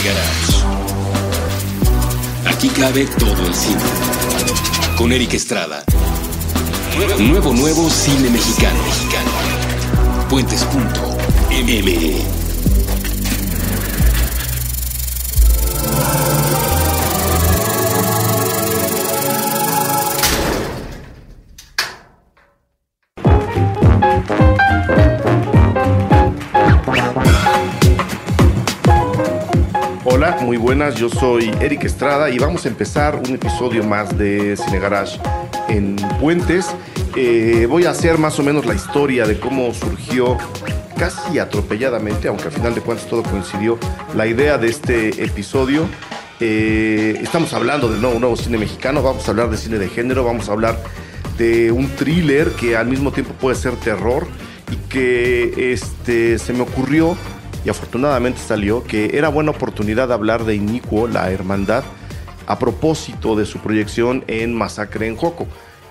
Garage. Aquí cabe todo el cine. Con Eric Estrada. Nuevo cine mexicano. Puentes.me. Hola, muy buenas, yo soy Eric Estrada y vamos a empezar un episodio más de Cine Garage en Puentes. Voy a hacer más o menos la historia de cómo surgió casi atropelladamente, aunque al final de cuentas todo coincidió, la idea de este episodio. Estamos hablando de nuevo cine mexicano, vamos a hablar de cine de género, vamos a hablar de un thriller que al mismo tiempo puede ser terror y que se me ocurrió, y afortunadamente salió, que era buena oportunidad de hablar de Inicuo, la hermandad, a propósito de su proyección en Masacre en Joco,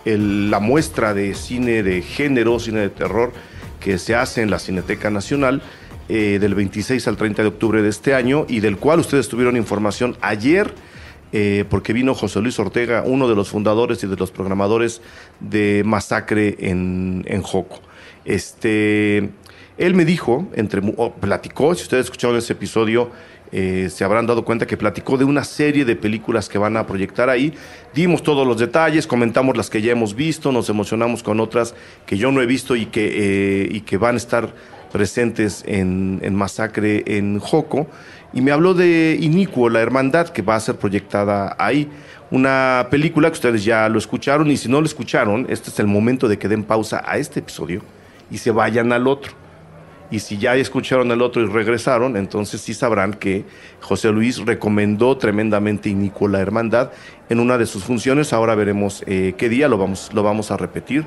la muestra de cine de género, cine de terror, que se hace en la Cineteca Nacional del 26 al 30 de octubre de este año, y del cual ustedes tuvieron información ayer, porque vino José Luis Ortega, uno de los fundadores y de los programadores de Masacre en Joco. Él me dijo, platicó, si ustedes escucharon ese episodio, se habrán dado cuenta que platicó de una serie de películas que van a proyectar ahí. Dimos todos los detalles, comentamos las que ya hemos visto, nos emocionamos con otras que yo no he visto y que van a estar presentes en Masacre en Joco. Y me habló de Inicuo, la hermandad, que va a ser proyectada ahí. Una película que ustedes ya lo escucharon, y si no lo escucharon, este es el momento de que den pausa a este episodio y se vayan al otro. Y si ya escucharon el otro y regresaron, entonces sí sabrán que José Luis recomendó tremendamente Inicuo, la hermandad, en una de sus funciones. Ahora veremos qué día lo vamos a repetir.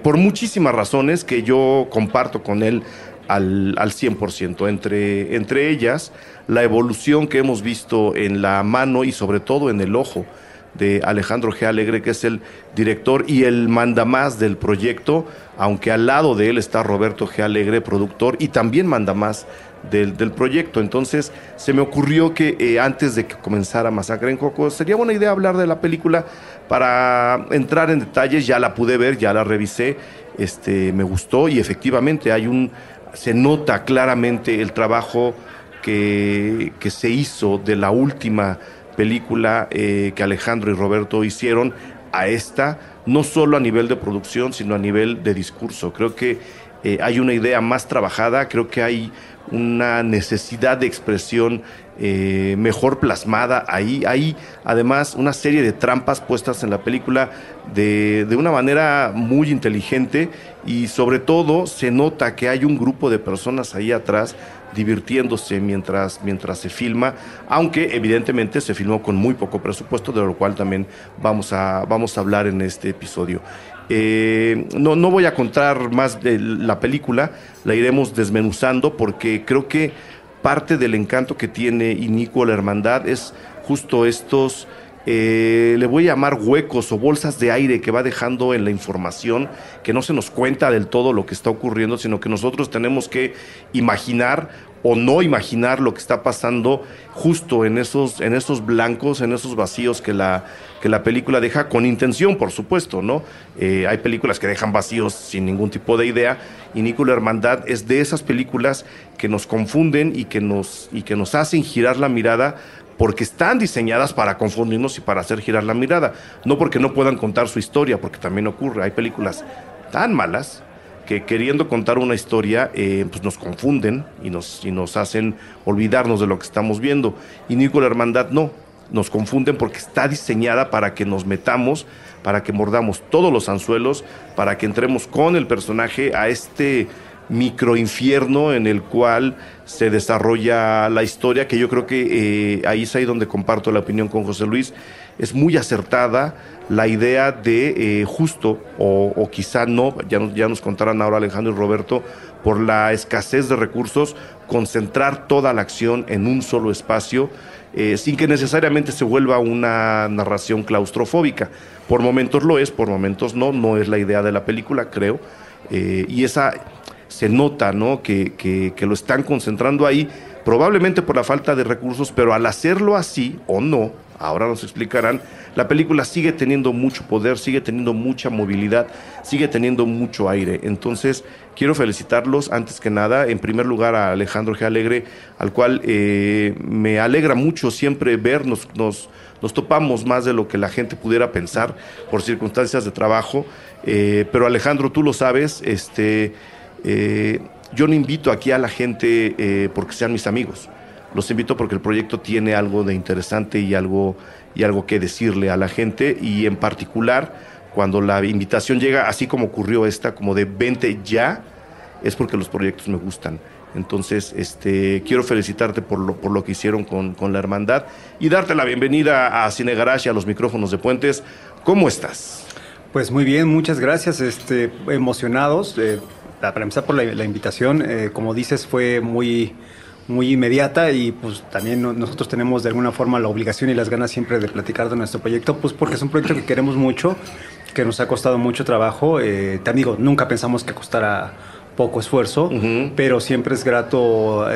Por muchísimas razones que yo comparto con él al 100%. Entre ellas, la evolución que hemos visto en la mano y sobre todo en el ojo de Alejandro G. Alegre, que es el director y el mandamás del proyecto, aunque al lado de él está Roberto G. Alegre, productor y también mandamás del proyecto. Entonces se me ocurrió que antes de que comenzara Masacre en Joco, sería buena idea hablar de la película para entrar en detalles. Ya la pude ver, ya la revisé, me gustó, y efectivamente se nota claramente el trabajo que se hizo de la última película que Alejandro y Roberto hicieron a esta, no solo a nivel de producción, sino a nivel de discurso. Creo que hay una idea más trabajada, creo que hay una necesidad de expresión mejor plasmada ahí. Hay además una serie de trampas puestas en la película de una manera muy inteligente, y sobre todo se nota que hay un grupo de personas ahí atrás divirtiéndose mientras se filma, aunque evidentemente se filmó con muy poco presupuesto, de lo cual también vamos a hablar en este episodio. No voy a contar más de la película, la iremos desmenuzando, porque creo que parte del encanto que tiene Inicuo, la hermandad, es justo estos, le voy a llamar huecos o bolsas de aire que va dejando en la información, que no se nos cuenta del todo lo que está ocurriendo, sino que nosotros tenemos que imaginar o no imaginar lo que está pasando justo en esos blancos, en esos vacíos que la película deja, con intención, por supuesto, ¿no? Hay películas que dejan vacíos sin ningún tipo de idea. Inicuo, la hermandad, es de esas películas que nos confunden y que nos hacen girar la mirada, porque están diseñadas para confundirnos y para hacer girar la mirada, no porque no puedan contar su historia, porque también ocurre. Hay películas tan malas que, queriendo contar una historia, pues nos confunden y nos hacen olvidarnos de lo que estamos viendo. Inicuo, la hermandad, no, nos confunden porque está diseñada para que nos metamos, para que mordamos todos los anzuelos, para que entremos con el personaje a este microinfierno en el cual se desarrolla la historia, que yo creo que ahí es ahí donde comparto la opinión con José Luis. Es muy acertada la idea de justo, o quizá no, ya nos contarán ahora Alejandro y Roberto, por la escasez de recursos, concentrar toda la acción en un solo espacio, sin que necesariamente se vuelva una narración claustrofóbica. Por momentos lo es, por momentos no es la idea de la película, creo, y se nota, ¿no? Que lo están concentrando ahí, probablemente por la falta de recursos, pero al hacerlo así, o no, ahora nos explicarán, la película sigue teniendo mucho poder, sigue teniendo mucha movilidad, sigue teniendo mucho aire. Entonces, quiero felicitarlos, antes que nada, en primer lugar a Alejandro G. Alegre, al cual me alegra mucho siempre vernos, nos topamos más de lo que la gente pudiera pensar por circunstancias de trabajo, pero Alejandro, tú lo sabes, yo no invito aquí a la gente porque sean mis amigos, los invito porque el proyecto tiene algo de interesante y algo que decirle a la gente, y en particular cuando la invitación llega, así como ocurrió esta, como de vente ya, es porque los proyectos me gustan. Entonces, quiero felicitarte por lo que hicieron con la hermandad y darte la bienvenida a Cine Garage y a los micrófonos de Puentes. ¿Cómo estás? Pues muy bien, muchas gracias, emocionados, para empezar por la invitación, como dices, fue muy inmediata, y pues también nosotros tenemos de alguna forma la obligación y las ganas siempre de platicar de nuestro proyecto, pues porque es un proyecto que queremos mucho, que nos ha costado mucho trabajo, te digo, nunca pensamos que costara poco esfuerzo, pero siempre es grato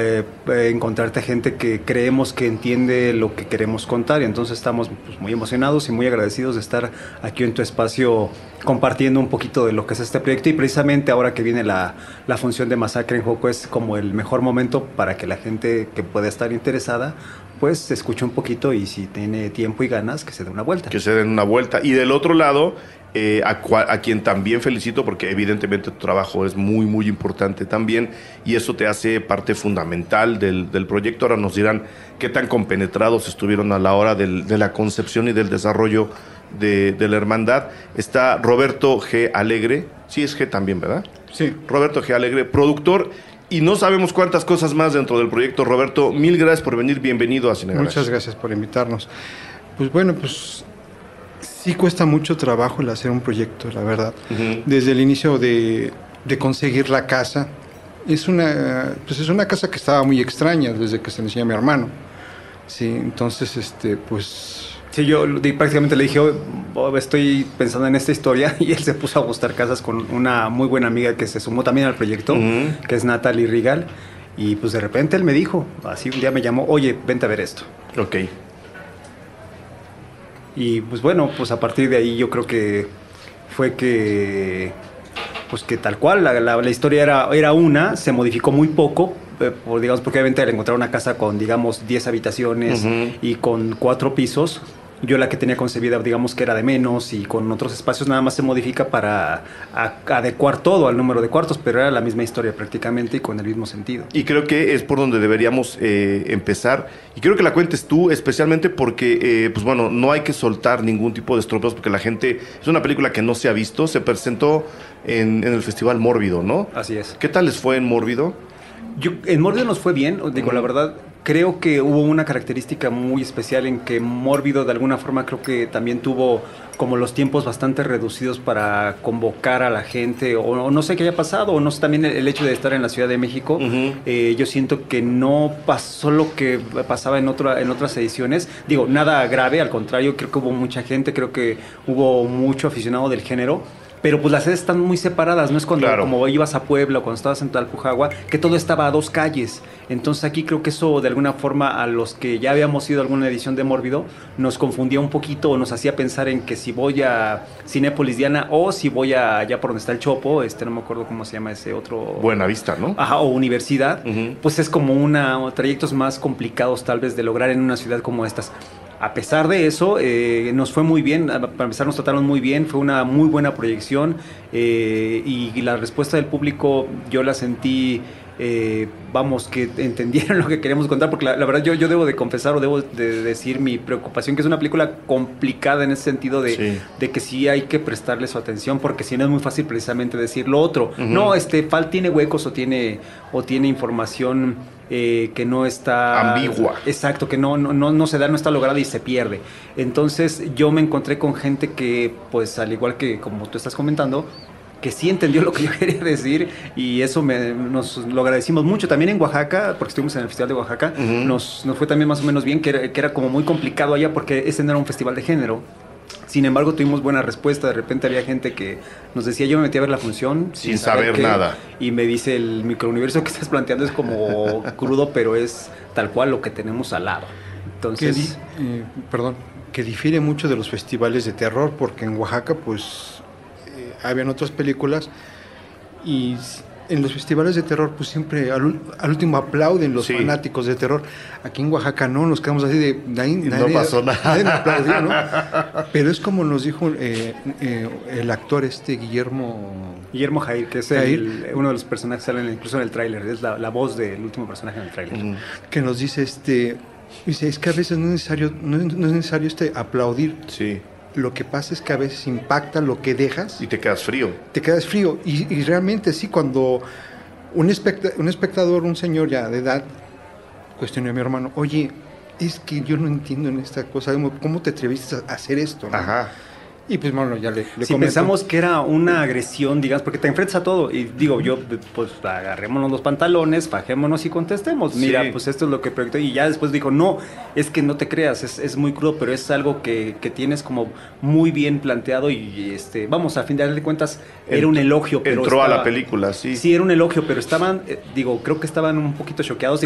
encontrarte gente que creemos que entiende lo que queremos contar, y entonces estamos pues muy emocionados y muy agradecidos de estar aquí en tu espacio compartiendo un poquito de lo que es este proyecto, y precisamente ahora que viene la función de Masacre en Joco es como el mejor momento para que la gente que pueda estar interesada pues se escuche un poquito, y si tiene tiempo y ganas, que se dé una vuelta. Que se den una vuelta. Y del otro lado, a quien también felicito, porque evidentemente tu trabajo es muy, muy importante también, y eso te hace parte fundamental del proyecto. Ahora nos dirán qué tan compenetrados estuvieron a la hora de la concepción y del desarrollo de la hermandad. Está Roberto G. Alegre, sí es G también, ¿verdad? Sí. Roberto G. Alegre, productor, y no sabemos cuántas cosas más dentro del proyecto. Roberto, mil gracias por venir, bienvenido a Cine Garage. Muchas gracias por invitarnos. Pues bueno, pues sí cuesta mucho trabajo el hacer un proyecto, la verdad. Desde el inicio de conseguir la casa, es una casa que estaba muy extraña desde que se me enseñó a mi hermano. Sí, entonces, pues... Sí, yo prácticamente le dije, estoy pensando en esta historia, y él se puso a buscar casas con una muy buena amiga que se sumó también al proyecto, que es Natalie Rigal, y pues de repente él me dijo, así un día me llamó, oye, vente a ver esto. Ok. Y pues bueno, pues a partir de ahí yo creo que fue que tal cual, la historia era una, se modificó muy poco, digamos, porque obviamente al encontrar una casa con, digamos, 10 habitaciones y con 4 pisos, yo la que tenía concebida, digamos, que era de menos, y con otros espacios nada más se modifica para adecuar todo al número de cuartos, pero era la misma historia prácticamente y con el mismo sentido. Y creo que es por donde deberíamos empezar, y creo que la cuentes tú, especialmente porque, pues bueno, no hay que soltar ningún tipo de estropeos, porque la gente, es una película que no se ha visto, se presentó en el Festival Mórbido, ¿no? Así es. ¿Qué tal les fue en Mórbido? En Mórbido nos fue bien, digo, la verdad. Creo que hubo una característica muy especial en que Mórbido de alguna forma creo que también tuvo como los tiempos bastante reducidos para convocar a la gente, o no sé qué haya pasado, o no sé, también el hecho de estar en la Ciudad de México. Yo siento que no pasó lo que pasaba en otras ediciones. Digo, nada grave, al contrario, creo que hubo mucha gente, creo que hubo mucho aficionado del género. Pero pues las sedes están muy separadas, no es cuando como ibas a Puebla o cuando estabas en Tlalpujagua, que todo estaba a 2 calles. Entonces aquí creo que eso de alguna forma a los que ya habíamos ido a alguna edición de Mórbido nos confundía un poquito, o nos hacía pensar en que si voy a Cinépolis Diana o si voy allá por donde está el Chopo, no me acuerdo cómo se llama ese otro... Buenavista, ¿no? Ajá, o Universidad, pues es como trayectos más complicados tal vez de lograr en una ciudad como estas. A pesar de eso, nos fue muy bien, para empezar nos trataron muy bien, fue una muy buena proyección, y la respuesta del público yo la sentí, que entendieron lo que queríamos contar, porque la verdad yo debo de confesar, o debo de decir mi preocupación, que es una película complicada en ese sentido de que sí hay que prestarle su atención, porque si no es muy fácil precisamente decir lo otro. No, tiene huecos o tiene información que no está... ambigua. Exacto, que no se da, no está lograda y se pierde. Entonces yo me encontré con gente que, pues al igual que como tú estás comentando, que sí entendió lo que yo quería decir, y eso nos lo agradecimos mucho. También en Oaxaca, porque estuvimos en el Festival de Oaxaca, nos fue también más o menos bien, que era como muy complicado allá, porque ese no era un festival de género, Sin embargo, tuvimos buena respuesta. De repente había gente que nos decía, yo me metí a ver la función sin saber nada. Y me dice, el microuniverso que estás planteando es como crudo, pero es tal cual lo que tenemos al lado. Entonces, que difiere mucho de los festivales de terror, porque en Oaxaca pues habían otras películas y en los festivales de terror pues siempre al último aplauden los fanáticos de terror. Aquí en Oaxaca no, nos quedamos así de no pasó nada. Nadie me aplaudió, ¿no? Pero es como nos dijo el actor Guillermo Jair, que es uno de los personajes que salen incluso en el tráiler, es la voz del último personaje en el tráiler. Que nos dice dice, es que a veces no es necesario aplaudir. Sí. Lo que pasa es que a veces impacta lo que dejas. Y te quedas frío. Y realmente sí, cuando un espectador, un señor ya de edad, cuestionó a mi hermano, oye, es que yo no entiendo en esta cosa, ¿cómo te atreviste a hacer esto, ¿no? Ajá. Y pues bueno, ya le si pensamos que era una agresión, digamos, porque te enfrentas a todo, y digo, yo, pues agarrémonos los pantalones, fajémonos y contestemos, mira, pues esto es lo que proyectó, y ya después dijo, no, es que no te creas, es muy crudo, pero es algo que tienes como muy bien planteado, y vamos, a fin de cuentas, era un elogio, pero entró a la película, sí. Sí, era un elogio, pero estaban, creo que estaban un poquito choqueados,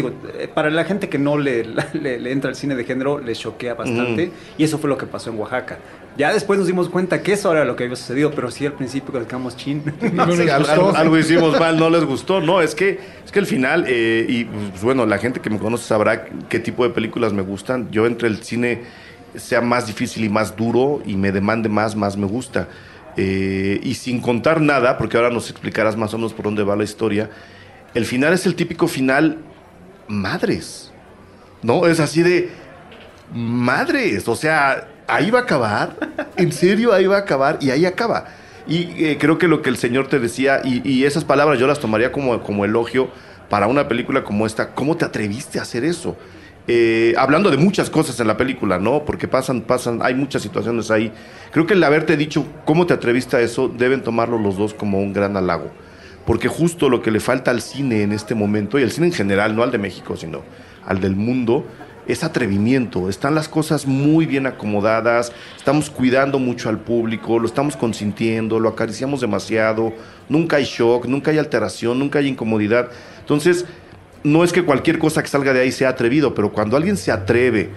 para la gente que no le entra al cine de género, les choquea bastante, y eso fue lo que pasó en Oaxaca. Ya después nos dimos cuenta que eso era lo que había sucedido, pero sí al principio que quedamos chin. Algo hicimos mal, no les gustó. No, es que al final, y pues, bueno, la gente que me conoce sabrá qué tipo de películas me gustan. Yo entre el cine sea más difícil y más duro y me demande más me gusta. Y sin contar nada, porque ahora nos explicarás más o menos por dónde va la historia, el final es el típico final madres, ¿no? Es así de madres, o sea... Ahí va a acabar, en serio ahí va a acabar y ahí acaba. Y creo que lo que el señor te decía, y esas palabras yo las tomaría como elogio para una película como esta. ¿Cómo te atreviste a hacer eso? Hablando de muchas cosas en la película, ¿no? Porque pasan, hay muchas situaciones ahí. Creo que el haberte dicho cómo te atreviste a eso, deben tomarlo los dos como un gran halago. Porque justo lo que le falta al cine en este momento, y al cine en general, no al de México, sino al del mundo, es atrevimiento. Están las cosas muy bien acomodadas, estamos cuidando mucho al público, lo estamos consintiendo, lo acariciamos demasiado, nunca hay shock, nunca hay alteración, nunca hay incomodidad. Entonces, no es que cualquier cosa que salga de ahí sea atrevido, pero cuando alguien se atreve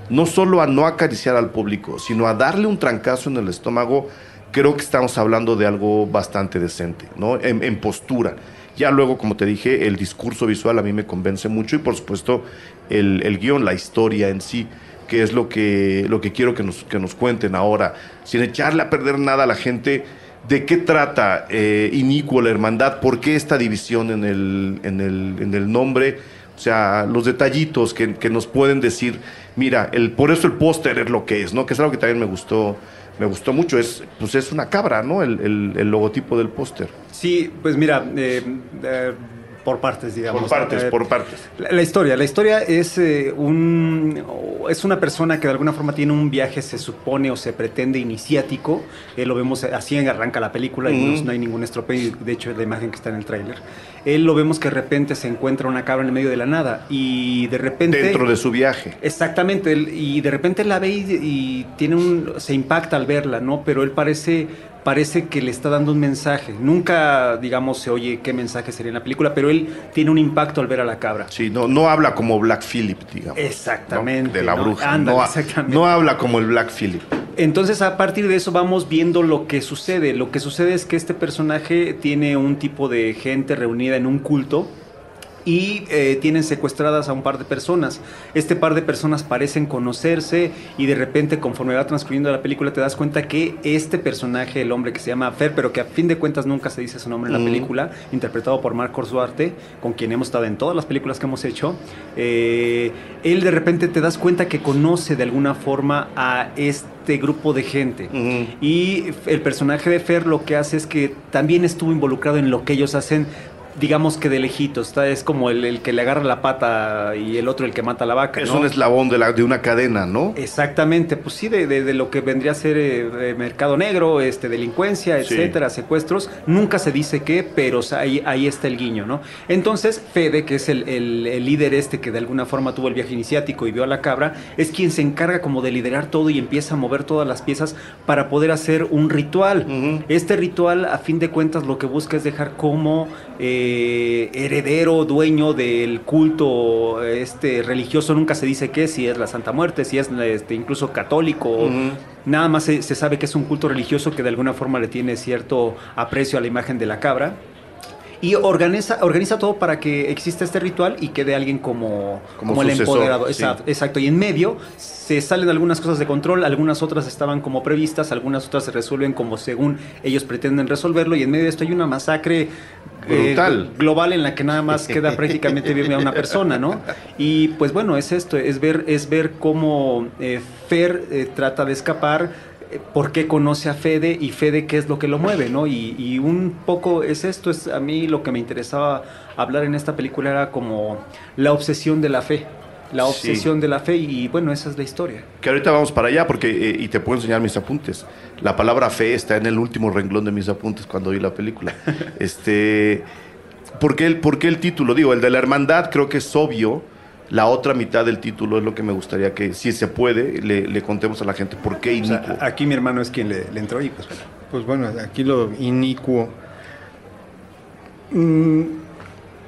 no solo a no acariciar al público, sino a darle un trancazo en el estómago, creo que estamos hablando de algo bastante decente, ¿no? En postura. Ya luego, como te dije, el discurso visual a mí me convence mucho y por supuesto el guión, la historia en sí, que es lo que quiero que nos cuenten ahora, sin echarle a perder nada a la gente. ¿De qué trata Inicuo, la hermandad? ¿Por qué esta división en el nombre? O sea, los detallitos que nos pueden decir, mira, por eso el póster es lo que es, ¿no? Que es algo que también me gustó mucho. Es una cabra, ¿no? El logotipo del póster. Sí, pues mira, por partes, digamos. Por partes. La historia es una persona que de alguna forma tiene un viaje, se supone o se pretende iniciático. Lo vemos así, arranca la película y no hay ningún estropeo. De hecho, es la imagen que está en el tráiler. Él lo vemos que de repente se encuentra una cabra en el medio de la nada y de repente... Dentro de su viaje. Exactamente, y de repente la ve y se impacta al verla, ¿no? Pero él parece que le está dando un mensaje. Nunca, digamos, se oye qué mensaje sería en la película, pero él tiene un impacto al ver a la cabra. Sí, no habla como Black Phillip, digamos. Exactamente. ¿No? De la bruja. Ándale, exactamente. No habla como el Black Phillip. Entonces, a partir de eso vamos viendo lo que sucede. Lo que sucede es que este personaje tiene un tipo de gente reunida en un culto y tienen secuestradas a un par de personas. Este par de personas parecen conocerse y de repente, conforme va transcurriendo la película, te das cuenta que este personaje, el hombre que se llama Fer, pero que a fin de cuentas nunca se dice su nombre en la película, interpretado por Marcos Duarte, con quien hemos estado en todas las películas que hemos hecho, él de repente te das cuenta que conoce de alguna forma a este grupo de gente. Y el personaje de Fer lo que hace es que también estuvo involucrado en lo que ellos hacen, digamos que de lejitos, es como el que le agarra la pata y el otro el que mata a la vaca, Es ¿no? un eslabón de una cadena, ¿no? Exactamente, pues sí, de lo que vendría a ser mercado negro, delincuencia, Sí. etcétera, secuestros. Nunca se dice qué, pero ahí está el guiño, ¿no? Entonces, Fede, que es el líder que de alguna forma tuvo el viaje iniciático y vio a la cabra, es quien se encarga como de liderar todo y empieza a mover todas las piezas para poder hacer un ritual. Este ritual, a fin de cuentas, lo que busca es dejar como heredero, dueño del culto religioso. Nunca se dice qué, si es la Santa Muerte, si es incluso católico. Nada más se sabe que es un culto religioso que de alguna forma le tiene cierto aprecio a la imagen de la cabra. Y organiza todo para que exista este ritual y quede alguien como el sucesor, empoderado. sí. Exacto. Y en medio se salen algunas cosas de control, algunas otras estaban como previstas, algunas otras se resuelven como según ellos pretenden resolverlo. Y en medio de esto hay una masacre brutal, global en la que nada más queda prácticamente viva una persona, ¿no? Y pues bueno, es ver cómo Fer trata de escapar. ¿Por qué conoce a Fede y Fede qué es lo que lo mueve, ¿no? Y un poco es a mí lo que me interesaba hablar en esta película era como la obsesión de la fe. La obsesión de la fe y bueno, esa es la historia. Que ahorita vamos para allá porque y te puedo enseñar mis apuntes. La palabra fe está en el último renglón de mis apuntes cuando vi la película. ¿Por qué el título? Digo, el de la hermandad creo que es obvio. La otra mitad del título es lo que me gustaría que, si se puede, le contemos a la gente por qué inicuo. O sea, aquí mi hermano es quien le entró y pues bueno. Pues bueno, aquí lo inicuo.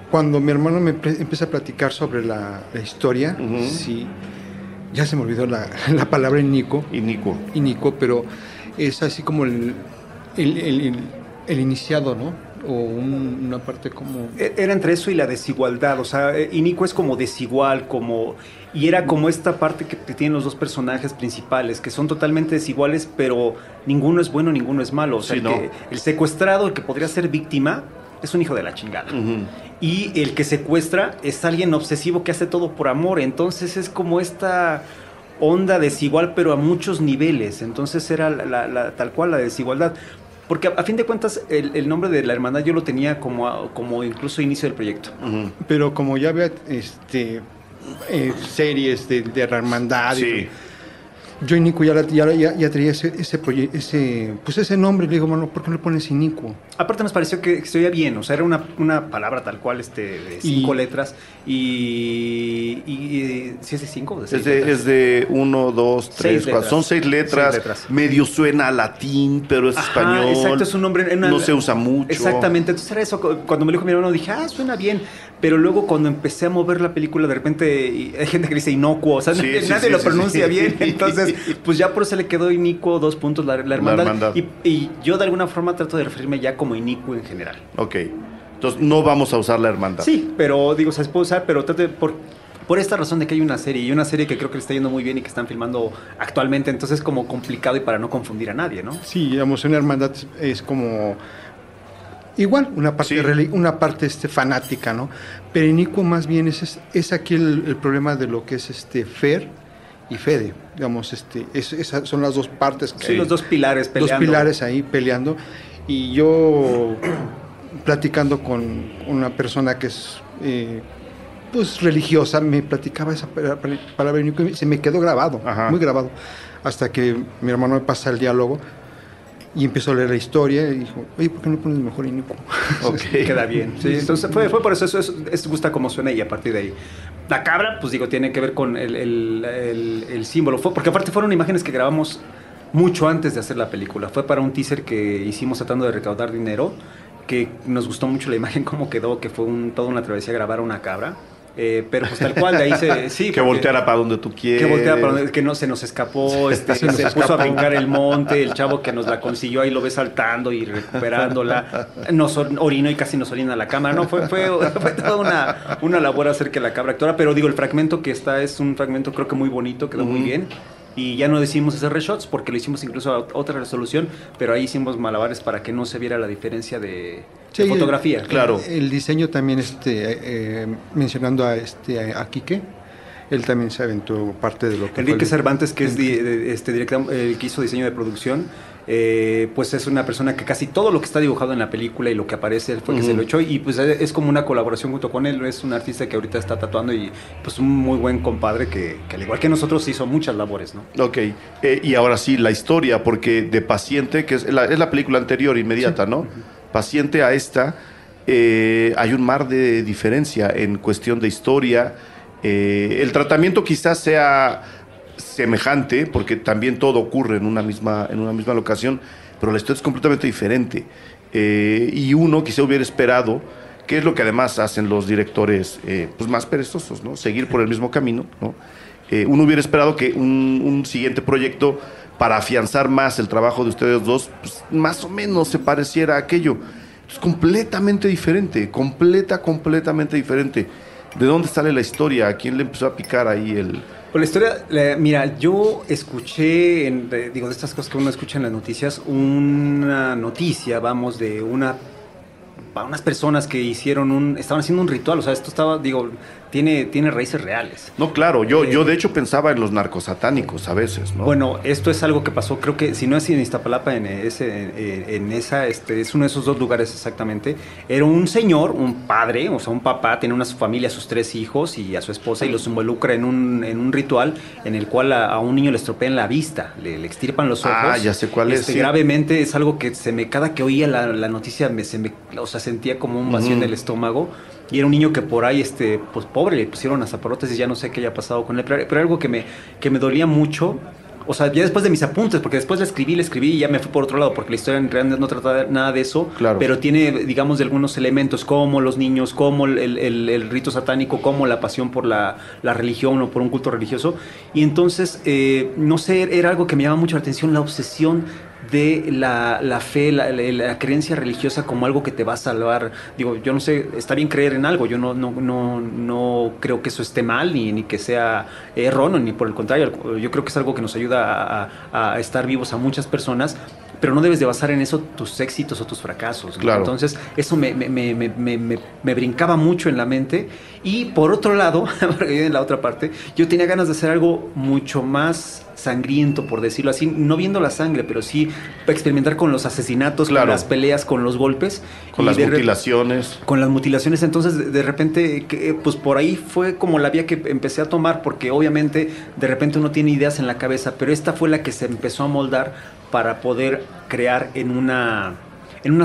Cuando mi hermano me empieza a platicar sobre la historia, sí, ya se me olvidó la palabra inicuo, pero es así como el iniciado, ¿no? O una parte como... Era entre eso y la desigualdad, o sea, inicuo es como desigual, y era como esta parte que tienen los dos personajes principales, que son totalmente desiguales, pero ninguno es bueno, ninguno es malo. O sea, el secuestrado, el que podría ser víctima, es un hijo de la chingada. Y el que secuestra es alguien obsesivo que hace todo por amor. Entonces es como esta onda desigual, pero a muchos niveles. Entonces era tal cual la desigualdad. Porque a fin de cuentas el nombre de la hermandad yo lo tenía como incluso inicio del proyecto. Pero como ya había series de la hermandad, sí. Yo inicuo ya traía ese nombre. Le digo, mano, ¿por qué no le pones inicuo? Aparte nos pareció que se oía bien, o sea, era una palabra tal cual, de 5 letras, y ¿sí es de 5 o de 6 letras? Es de 1, 2, 3, 4, son 6 letras, medio suena a latín, pero es español. Exacto, es un nombre... no se usa mucho. Exactamente, entonces era eso, cuando me lo dijo mi hermano dije, suena bien, pero luego cuando empecé a mover la película, de repente hay gente que dice inocuo, o sea, nadie lo pronuncia bien, entonces, pues ya por eso le quedó inicuo, 2 puntos, la hermandad. Y yo de alguna forma trato de referirme ya como inicuo en general. Ok, entonces no vamos a usar la hermandad. Sí, pero digo, se puede usar, pero trate por esta razón de que hay una serie, y una serie que creo que le está yendo muy bien y que están filmando actualmente, entonces es como complicado y para no confundir a nadie, ¿no? Sí, digamos, una hermandad es como... Igual, una parte fanática, ¿no? Pero inicuo más bien es aquí el problema de lo que es Fer y Fede. Digamos, esas son las dos partes que sí, los dos pilares peleando. Dos pilares ahí peleando. Y yo platicando con una persona que es pues religiosa, me platicaba esa palabra inicuo y se me quedó grabado, muy grabado. Hasta que mi hermano me pasa el diálogo. Y empezó a leer la historia y dijo, oye, ¿por qué no pones mejor inicuo? Okay. Queda bien. Sí, entonces fue por eso gusta cómo suena y a partir de ahí. La cabra, pues digo, tiene que ver con el símbolo. Porque aparte fueron imágenes que grabamos mucho antes de hacer la película. Fue para un teaser que hicimos tratando de recaudar dinero, que nos gustó mucho la imagen, cómo quedó, que fue toda una travesía grabar a una cabra. Pero pues tal cual, de ahí sí. Que volteara para donde tú quieres. Que volteara para donde, que no se nos escapó, se puso a brincar el monte, el chavo que nos la consiguió, ahí lo ve saltando y recuperándola, nos orinó y casi nos orina la cámara, no, fue toda una labor hacer que la cabra actuara, pero digo, el fragmento que está es un fragmento creo que muy bonito, quedó muy bien. Y ya no decidimos hacer reshots porque lo hicimos incluso a otra resolución, pero ahí hicimos malabares para que no se viera la diferencia de fotografía. Claro. El diseño también, mencionando a Quique, él también se aventó parte de lo que Enrique Cervantes, que es director, que hizo diseño de producción, pues es una persona que casi todo lo que está dibujado en la película y lo que aparece fue que se lo echó, y pues es como una colaboración junto con él. Es un artista que ahorita está tatuando y pues un muy buen compadre que al igual que nosotros hizo muchas labores, ¿no? Ok, y ahora sí, la historia, porque de Paciente, que es la película anterior, inmediata, ¿no? Paciente a esta, hay un mar de diferencia en cuestión de historia. El tratamiento quizás sea semejante, porque también todo ocurre en una misma locación, pero la historia es completamente diferente. Y uno quizá hubiera esperado, que es lo que además hacen los directores pues más perezosos, ¿no? Seguir por el mismo camino, ¿no? Uno hubiera esperado que un siguiente proyecto, para afianzar más el trabajo de ustedes dos, pues más o menos se pareciera a aquello. Es completamente diferente, completamente diferente. ¿De dónde sale la historia? ¿A quién le empezó a picar ahí el...? Pues la historia, mira, yo escuché, de estas cosas que uno escucha en las noticias, una noticia, vamos, de unas personas que estaban haciendo un ritual. O sea, esto estaba, tiene raíces reales. No, claro, yo de hecho pensaba en los narcosatánicos a veces, ¿no? Bueno, esto es algo que pasó, creo que si no es en Iztapalapa, es uno de esos dos lugares exactamente. Era un señor, un padre, o sea, un papá, tiene una familia, sus 3 hijos y a su esposa, y los involucra en un ritual en el cual a un niño le estropean la vista, le extirpan los ojos. Ah, ya sé cuál es. Sí. Gravemente, es algo que cada que oía la noticia o sea, sentía como un vacío en el estómago. Y era un niño que por ahí, pues pobre, le pusieron hasta prótesis, ya no sé qué haya pasado con él, pero algo que me dolía mucho. O sea, ya después de mis apuntes, porque después le escribí y ya me fui por otro lado, porque la historia en realidad no trata nada de eso, claro. Pero tiene, digamos, de algunos elementos, como los niños, como el rito satánico, como la pasión por la religión o por un culto religioso. Y entonces, no sé, era algo que me llama mucho la atención, la obsesión de la fe, la creencia religiosa como algo que te va a salvar. Digo, yo no sé, está bien creer en algo, yo no creo que eso esté mal, ni que sea erróneo, ni por el contrario, yo creo que es algo que nos ayuda a estar vivos a muchas personas, pero no debes de basar en eso tus éxitos o tus fracasos, ¿no? Claro. Entonces, eso me brincaba mucho en la mente. Y por otro lado, en la otra parte, yo tenía ganas de hacer algo mucho más sangriento, por decirlo así, no viendo la sangre, pero sí experimentar con los asesinatos, claro, con las peleas, con los golpes. Con las mutilaciones. Con las mutilaciones. Entonces, de repente, pues por ahí fue como la vía que empecé a tomar, porque obviamente de repente uno tiene ideas en la cabeza, pero esta fue la que se empezó a moldar para poder crear en una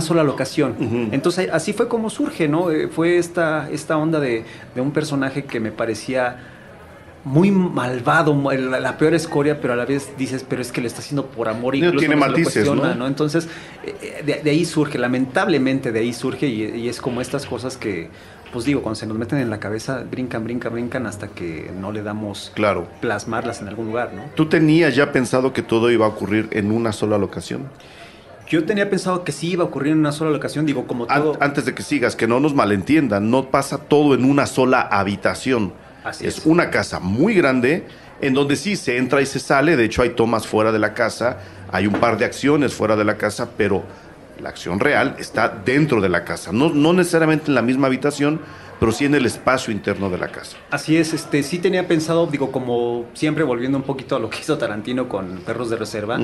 sola locación. Entonces así fue como surge, ¿no? Fue esta onda de un personaje que me parecía muy malvado, la peor escoria, pero a la vez dices, pero es que lo está haciendo por amor, y tiene matices, ¿no? Entonces de ahí surge, lamentablemente de ahí surge, y es como estas cosas que, pues cuando se nos meten en la cabeza, brincan hasta que no le damos, claro, plasmarlas en algún lugar, ¿no? ¿Tú tenías ya pensado que todo iba a ocurrir en una sola locación? Yo tenía pensado que sí iba a ocurrir en una sola locación, como todo. Antes de que sigas, que no nos malentiendan, no pasa todo en una sola habitación. Así es una casa muy grande en donde sí se entra y se sale. De hecho, hay tomas fuera de la casa, hay un par de acciones fuera de la casa, pero la acción real está dentro de la casa. No necesariamente en la misma habitación, pero sí en el espacio interno de la casa. Así es, sí tenía pensado, como siempre, volviendo un poquito a lo que hizo Tarantino con Perros de Reserva,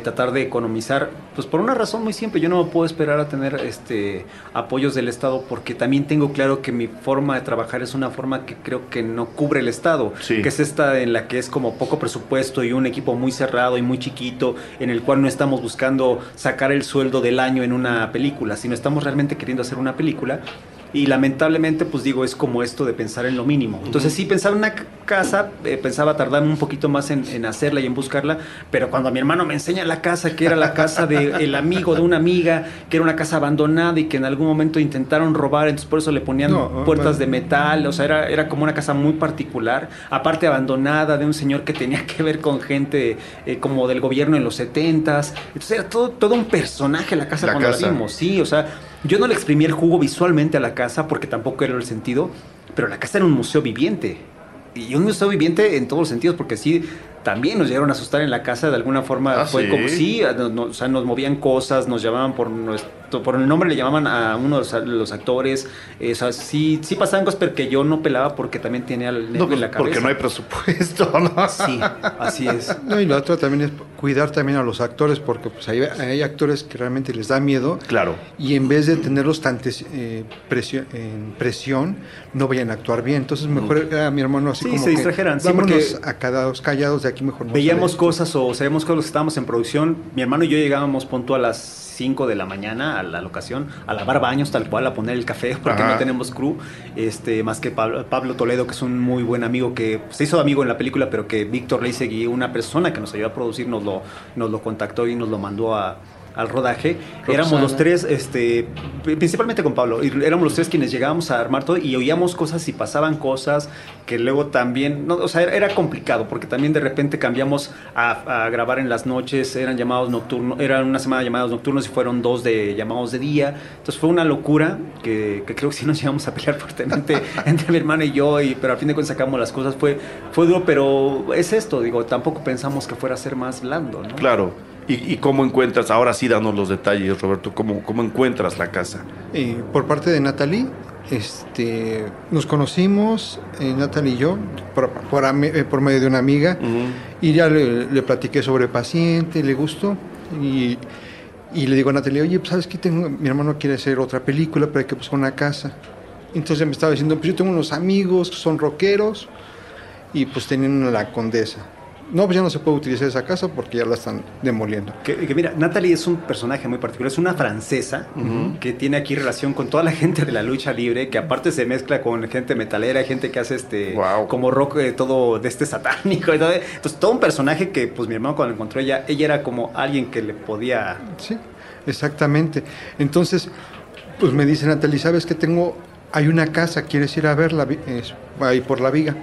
tratar de economizar, pues por una razón muy simple. Yo no puedo esperar a tener apoyos del Estado, porque también tengo claro que mi forma de trabajar es una forma que creo que no cubre el Estado, sí, que es esta en la que es como poco presupuesto y un equipo muy cerrado y muy chiquito, en el cual no estamos buscando sacar el sueldo del año en una película, sino estamos realmente queriendo hacer una película. Y lamentablemente, pues es como esto de pensar en lo mínimo. Entonces sí, pensaba en una casa, pensaba tardar un poquito más en hacerla y en buscarla, pero cuando mi hermano me enseña la casa, que era la casa del amigo de una amiga, que era una casa abandonada y que en algún momento intentaron robar, entonces por eso le ponían puertas de metal, o sea, era como una casa muy particular, aparte abandonada, de un señor que tenía que ver con gente como del gobierno en los 70s, entonces era todo un personaje la casa cuando la vimos, sí, o sea, yo no le exprimí el jugo visualmente a la casa porque tampoco era el sentido, pero la casa era un museo viviente. Y un museo viviente en todos los sentidos, porque sí, también nos llegaron a asustar en la casa de alguna forma. Fue ¿sí? como sí, o sea, nos movían cosas, nos llamaban por el nombre, le llamaban a uno de los actores. O sea, sí pasaban cosas, pero que yo no pelaba porque también tenía el nervio en la cabeza. Porque no hay presupuesto, ¿no? Sí, así es. No, y lo otro también es cuidar también a los actores, porque pues hay actores que realmente les da miedo. Claro. Y en vez de tenerlos tan en presión, no vayan a actuar bien. Entonces mejor a mi hermano así Sí, como se que distrajeran, sí, vámonos porque callados de aquí, mejor no veíamos sale. cosas o sabíamos cosas que estábamos en producción. Mi hermano y yo llegábamos punto a las 5 de la mañana a la locación, a lavar baños tal cual, a poner el café, porque Ajá. no tenemos crew, más que Pablo Toledo, que es un muy buen amigo, que se hizo amigo en la película, pero que Víctor Leisegui, una persona que nos ayudó a producir, nos lo contactó y nos lo mandó al rodaje. Roxana. Éramos los tres, principalmente con Pablo, y éramos los tres quienes llegábamos a armar todo y oíamos cosas y pasaban cosas que luego también, no, o sea, era complicado porque también de repente cambiamos a grabar en las noches, eran llamados nocturnos, era una semana de llamados nocturnos y fueron 2 de llamados de día. Entonces fue una locura que creo que sí nos llevamos a pelear fuertemente entre mi hermana y yo, pero al fin de cuentas sacamos las cosas. Fue duro, pero es esto, digo, tampoco pensamos que fuera a ser más blando, ¿no? Claro. ¿Y cómo encuentras? Ahora sí, danos los detalles, Roberto. ¿Cómo encuentras la casa? Por parte de Natalie, nos conocimos, Natalie y yo, por medio de una amiga, y ya le platiqué sobre paciente, le gustó, y le digo a Natalie, oye, pues, ¿sabes qué? Mi hermano quiere hacer otra película, pero hay que buscar una casa. Entonces me estaba diciendo, pues yo tengo unos amigos que son rockeros, y pues tenían la Condesa. No, pues ya no se puede utilizar esa casa porque ya la están demoliendo. Que mira, Natalie es un personaje muy particular, es una francesa que tiene aquí relación con toda la gente de la lucha libre, que aparte se mezcla con gente metalera, gente que hace wow. como rock todo de satánico. Entonces todo un personaje que pues mi hermano cuando encontró ella era como alguien que le podía... Sí, exactamente. Entonces, pues me dice Natalie, ¿sabes qué hay una casa, ¿quieres ir a verla? Ahí por la Viga.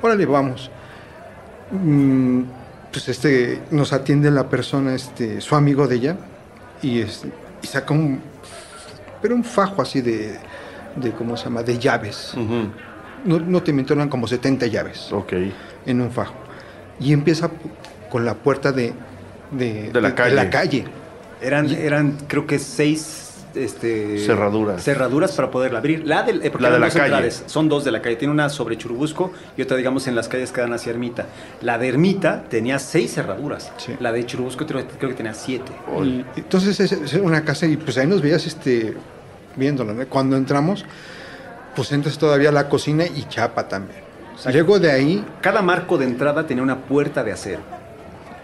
Órale, vamos. Pues nos atiende la persona, su amigo de ella, y saca un fajo así de ¿cómo se llama? De llaves. No te miento, eran como 70 llaves. Ok. En un fajo. Y empieza con la puerta de la calle. Eran creo que 6 cerraduras para poderla abrir. Porque la de la calle. Centrales, son 2 de la calle. Tiene una sobre Churubusco y otra, digamos, en las calles que dan hacia Ermita. La de Ermita tenía 6 cerraduras. Sí. La de Churubusco creo que tenía 7. Entonces es una casa y pues ahí nos veías viéndola, ¿no? Cuando entramos, pues entras todavía a la cocina y chapa también. Luego de ahí... Cada marco de entrada tenía una puerta de acero.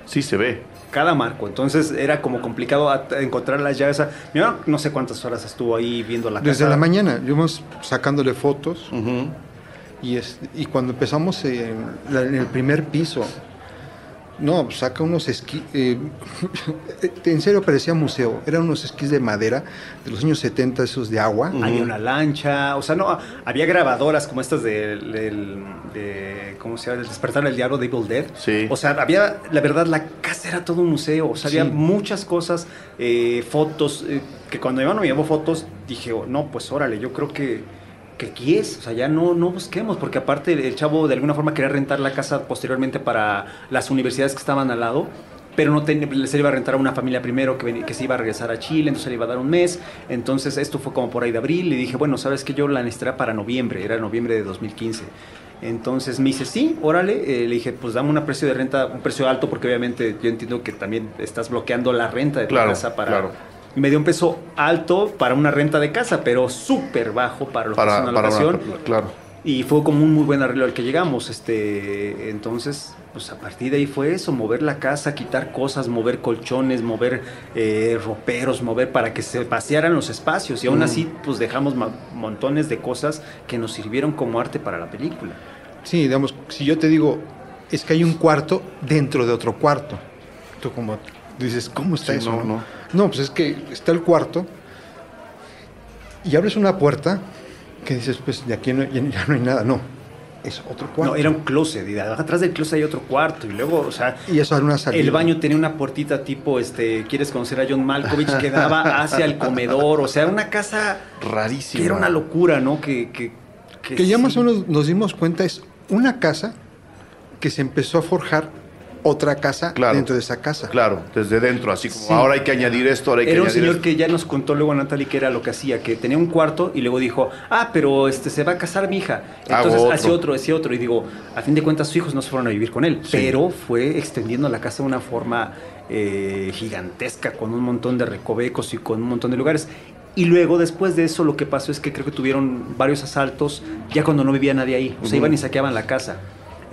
Sí se ve. Cada marco, entonces era como complicado encontrar las llaves. Mira, no sé cuántas horas estuvo ahí viendo la casa. Desde la mañana, íbamos sacándole fotos y cuando empezamos en el primer piso, no, saca unos esquís, en serio parecía museo, eran unos esquís de madera de los años 70, esos de agua. Había una lancha, o sea, no, había grabadoras como estas de ¿cómo se llama? El despertar del diablo de Evil Dead. Sí. O sea, la verdad, la casa era todo un museo, o sea, había muchas cosas, fotos, que cuando mi hermano me llevó fotos, dije, no, pues órale, yo creo que aquí es, o sea, ya no busquemos, porque aparte el chavo de alguna forma quería rentar la casa posteriormente para las universidades que estaban al lado, pero se iba a rentar a una familia primero que se iba a regresar a Chile, entonces le iba a dar un mes. Entonces esto fue como por ahí de abril, y dije, bueno, ¿sabes qué? Yo la necesitaría para noviembre, era noviembre de 2015. Entonces me dice, sí, órale, le dije, pues dame un precio de renta, un precio alto, porque obviamente yo entiendo que también estás bloqueando la renta de tu casa para... Claro. Y me dio un peso alto para una renta de casa, pero súper bajo para lo que es una locación. Claro. Y fue como un muy buen arreglo al que llegamos. Entonces, pues a partir de ahí fue eso, mover la casa, quitar cosas, mover colchones, mover roperos, mover para que se pasearan los espacios. Y aún así, pues dejamos montones de cosas que nos sirvieron como arte para la película. Sí, digamos, si yo te digo, es que hay un cuarto dentro de otro cuarto. Tú como dices, ¿cómo está eso? No, pues es que está el cuarto y abres una puerta que dices, pues de aquí ya no hay nada. No, es otro cuarto. No, era un closet, y atrás del closet hay otro cuarto, y luego, o sea... Y eso era una salida. El baño tenía una puertita tipo, ¿quieres conocer a John Malkovich? Que daba hacia el comedor, o sea, una casa... Rarísima. Que era una locura, ¿no? Que ya más o menos nos dimos cuenta, es una casa que se empezó a forjar otra casa dentro de esa casa. Claro, desde dentro, así como ahora hay que añadir esto, ahora hay que añadir esto. Era un señor que ya nos contó luego Natalie que era lo que hacía, que tenía un cuarto y luego dijo, pero se va a casar mi hija. Entonces hacía otro. Y digo, a fin de cuentas sus hijos no se fueron a vivir con él, pero fue extendiendo la casa de una forma gigantesca, con un montón de recovecos y con un montón de lugares. Y luego, después de eso, lo que pasó es que creo que tuvieron varios asaltos ya cuando no vivía nadie ahí. O sea, iban y saqueaban la casa.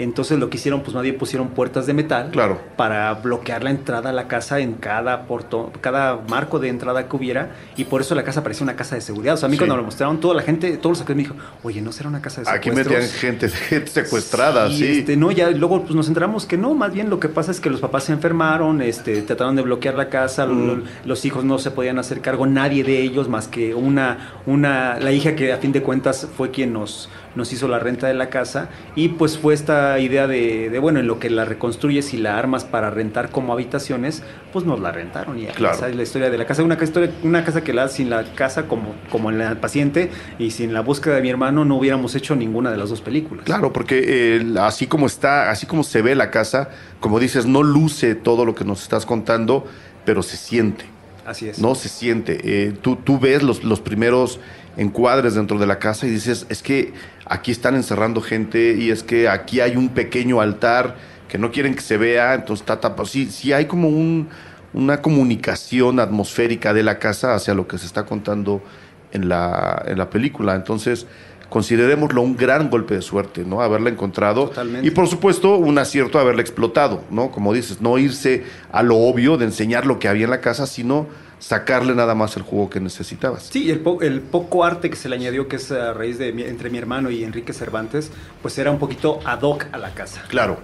Entonces lo que hicieron, pues más bien pusieron puertas de metal para bloquear la entrada a la casa en cada marco de entrada que hubiera, y por eso la casa parecía una casa de seguridad. O sea, a mí cuando lo mostraron, toda la gente, todos los actores me dijo, oye, ¿no será una casa de secuestros? Aquí metían gente secuestrada, sí. No, ya luego pues nos enteramos que no, más bien lo que pasa es que los papás se enfermaron, trataron de bloquear la casa, los hijos no se podían hacer cargo, nadie de ellos más que la hija que a fin de cuentas fue quien nos hizo la renta de la casa, y pues fue esta idea de bueno, en lo que la reconstruyes y la armas para rentar como habitaciones, pues nos la rentaron, y esa es la historia de la casa. Una casa que sin la casa como en La Paciente y sin la búsqueda de mi hermano no hubiéramos hecho ninguna de las dos películas. Claro, porque así como se ve la casa, como dices, no luce todo lo que nos estás contando, pero se siente. Así es. No se siente. Tú ves los primeros encuadres dentro de la casa y dices, es que aquí están encerrando gente, y es que aquí hay un pequeño altar que no quieren que se vea, entonces está tapado. Sí hay como una comunicación atmosférica de la casa hacia lo que se está contando en la película. Entonces, considerémoslo un gran golpe de suerte, ¿no? Haberla encontrado. Totalmente. Y por supuesto, un acierto haberla explotado, ¿no? Como dices, no irse a lo obvio de enseñar lo que había en la casa, sino sacarle nada más el jugo que necesitabas. Sí, el poco arte que se le añadió, que es a raíz de entre mi hermano y Enrique Cervantes, pues era un poquito ad hoc a la casa. Claro,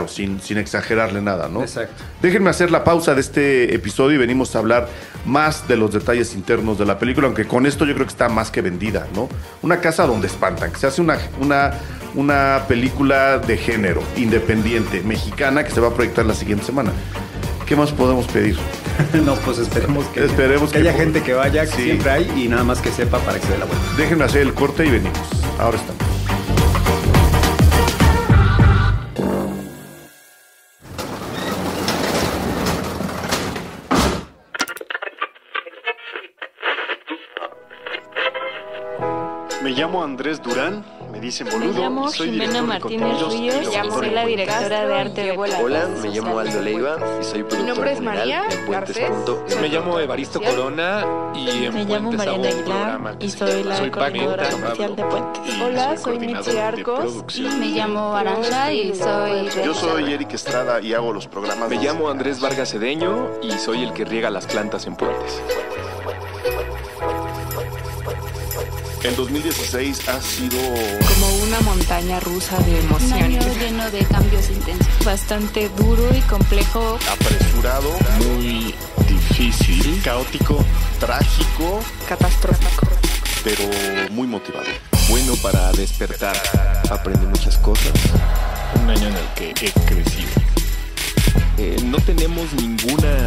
sin exagerarle nada, ¿no? Exacto. Déjenme hacer la pausa de este episodio y venimos a hablar más de los detalles internos de la película, aunque con esto yo creo que está más que vendida, ¿no? Una casa donde espantan, que se hace una película de género, independiente, mexicana, que se va a proyectar la siguiente semana. ¿Qué más podemos pedir? No, pues esperemos que haya gente que vaya, que siempre hay, y nada más que sepa para que se dé la vuelta. Déjenme hacer el corte y venimos. Ahora estamos. Me llamo Andrés Durán, me dicen boludo. Me llamo Jimena Martínez Ríos y soy la directora de arte de Puentes. Hola, me llamo Aldo Leiva y soy productor. Mi nombre es María Garcés. Me llamo Evaristo Corona y en Me llamo Mariana Aguilar y soy la coordinadora comercial de Puentes. Hola, soy Mitzi Arcos. Me llamo Arantxa y soy... Yo soy Eric Estrada y hago los programas. Me llamo Andrés Vargas Cedeño y soy el que riega las plantas en Puentes. El 2016 ha sido como una montaña rusa de emociones. Un año lleno de cambios intensos. Bastante duro y complejo. Apresurado, muy difícil, caótico, trágico, Catastrófico. pero muy motivado. bueno para despertar. Aprendí muchas cosas. Un año en el que he crecido. No tenemos ninguna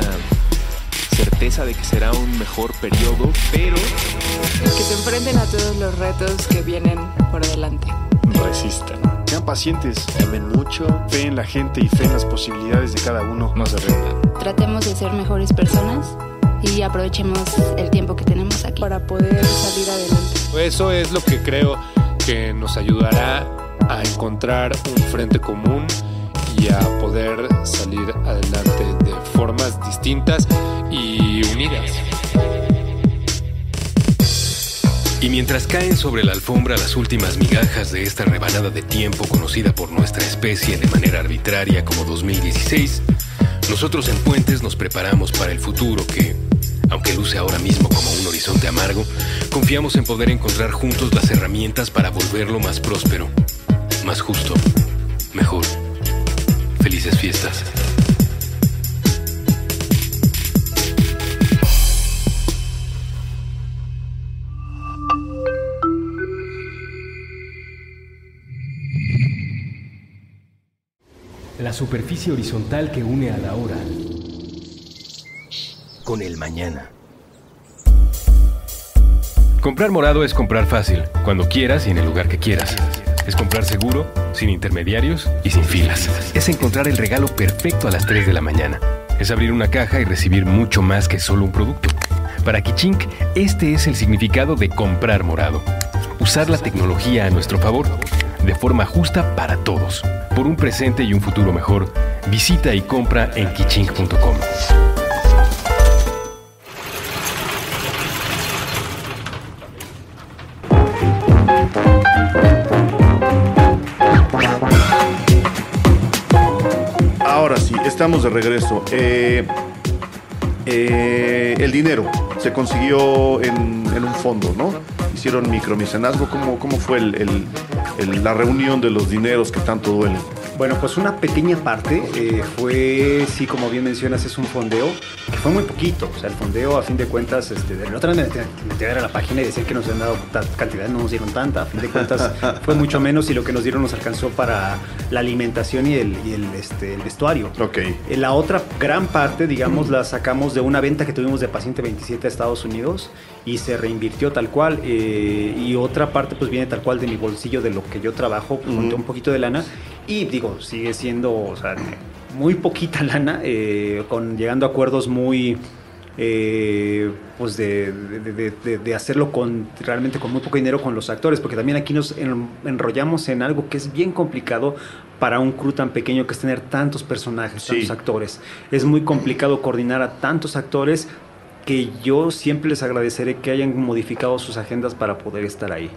certeza de que será un mejor periodo, pero Que se enfrenten a todos los retos que vienen por delante. resistan. Sean pacientes, Amen mucho. fe en la gente y fe en las posibilidades de cada uno. No se rindan. Tratemos de ser mejores personas y aprovechemos el tiempo que tenemos aquí. Para poder salir adelante. Eso es lo que creo que nos ayudará a encontrar un frente común y a poder salir adelante de formas distintas y unidas. Y mientras caen sobre la alfombra las últimas migajas de esta rebanada de tiempo conocida por nuestra especie de manera arbitraria como 2016, nosotros en Puentes nos preparamos para el futuro que, aunque luce ahora mismo como un horizonte amargo, confiamos en poder encontrar juntos las herramientas para volverlo más próspero, más justo, mejor. Felices fiestas. La superficie horizontal que une a la hora con el mañana. Comprar morado es comprar fácil, cuando quieras y en el lugar que quieras. Es comprar seguro, sin intermediarios y sin filas. Es encontrar el regalo perfecto a las 3 de la mañana. Es abrir una caja y recibir mucho más que solo un producto. Para Kichink, este es el significado de comprar morado. Usar la tecnología a nuestro favor, de forma justa para todos. Por un presente y un futuro mejor, visita y compra en kichink.com. Ahora sí, estamos de regreso. El dinero se consiguió en un fondo, ¿no? Hicieron micromecenazgo. ¿Cómo fue la reunión de los dineros que tanto duelen? Bueno, pues una pequeña parte fue, sí, como bien mencionas, es un fondeo, que fue muy poquito. O sea, el fondeo, a fin de cuentas, de la otra vez me metí a la página y decían que nos habían dado cantidad, no nos dieron tanta. A fin de cuentas, fue mucho menos y lo que nos dieron nos alcanzó para la alimentación y el vestuario. Ok. La otra gran parte, digamos, la sacamos de una venta que tuvimos de Paciente 27 a Estados Unidos y se reinvirtió tal cual. Y otra parte, pues, viene tal cual de mi bolsillo, de lo que yo trabajo, pues, junté un poquito de lana. Y digo, sigue siendo, o sea, muy poquita lana, llegando a acuerdos muy, pues de hacerlo realmente con muy poco dinero con los actores, porque también aquí nos enrollamos en algo que es bien complicado para un crew tan pequeño, que es tener tantos personajes, tantos actores. Es muy complicado coordinar a tantos actores, que yo siempre les agradeceré que hayan modificado sus agendas para poder estar ahí.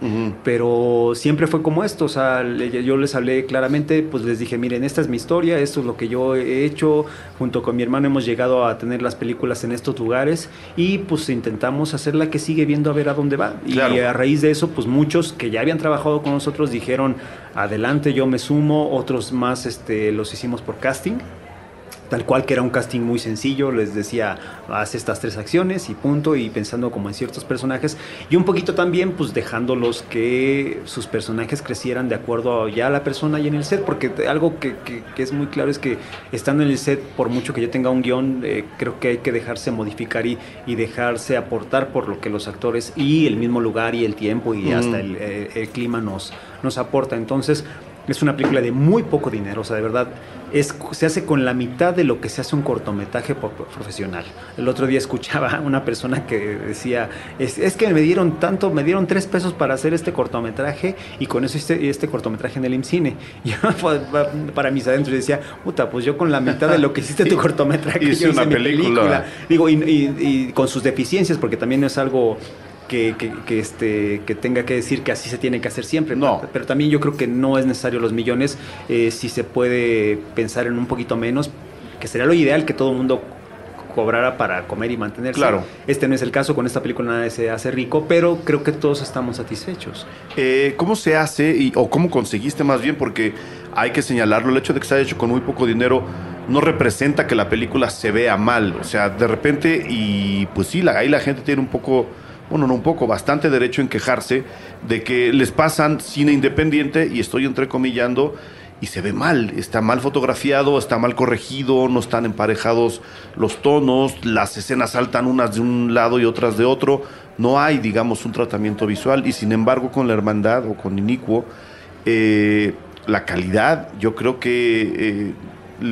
Pero siempre fue como esto, o sea, yo les hablé claramente, pues les dije, miren, esta es mi historia, esto es lo que yo he hecho, junto con mi hermano hemos llegado a tener las películas en estos lugares y pues intentamos hacerla que sigue viendo a ver a dónde va. Claro. Y a raíz de eso, pues muchos que ya habían trabajado con nosotros dijeron, adelante, yo me sumo, otros más los hicimos por casting. Tal cual, que era un casting muy sencillo, les decía, haz estas 3 acciones y punto, y pensando como en ciertos personajes, y un poquito también, pues dejándolos que sus personajes crecieran de acuerdo ya a la persona y en el set, porque algo que es muy claro es que estando en el set, por mucho que yo tenga un guión, creo que hay que dejarse modificar y dejarse aportar por lo que los actores y el mismo lugar y el tiempo y hasta el clima nos aporta. Entonces, es una película de muy poco dinero, o sea, de verdad, se hace con la mitad de lo que se hace un cortometraje profesional. El otro día escuchaba a una persona que decía, es que me dieron 3 pesos para hacer este cortometraje y con eso hice este cortometraje en el IMCINE. Y yo, para mis adentros, decía, puta, pues yo con la mitad de lo que hiciste tu cortometraje, hice una película. Digo, y con sus deficiencias, porque también no es algo que tenga que decir que así se tiene que hacer siempre. No. Pero también yo creo que no es necesario los millones, si se puede pensar en un poquito menos, que sería lo ideal que todo el mundo cobrara para comer y mantenerse. Claro. Este no es el caso, con esta película nadie se hace rico, pero creo que todos estamos satisfechos. ¿Cómo se hace o cómo conseguiste más bien? Porque hay que señalarlo, el hecho de que se haya hecho con muy poco dinero no representa que la película se vea mal. O sea, de repente, y pues sí, ahí la gente tiene un poco... Bueno, no un poco, bastante derecho en quejarse de que les pasan cine independiente, y estoy entrecomillando, y se ve mal, está mal fotografiado, está mal corregido, no están emparejados los tonos, las escenas saltan unas de un lado y otras de otro, no hay, digamos, un tratamiento visual, y sin embargo con La Hermandad o con Inicuo, la calidad, yo creo que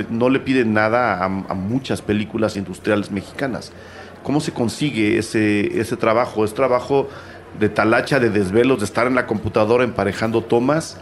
no le piden nada a muchas películas industriales mexicanas. ¿Cómo se consigue ese trabajo? ¿Es trabajo de talacha, de desvelos, de estar en la computadora emparejando tomas?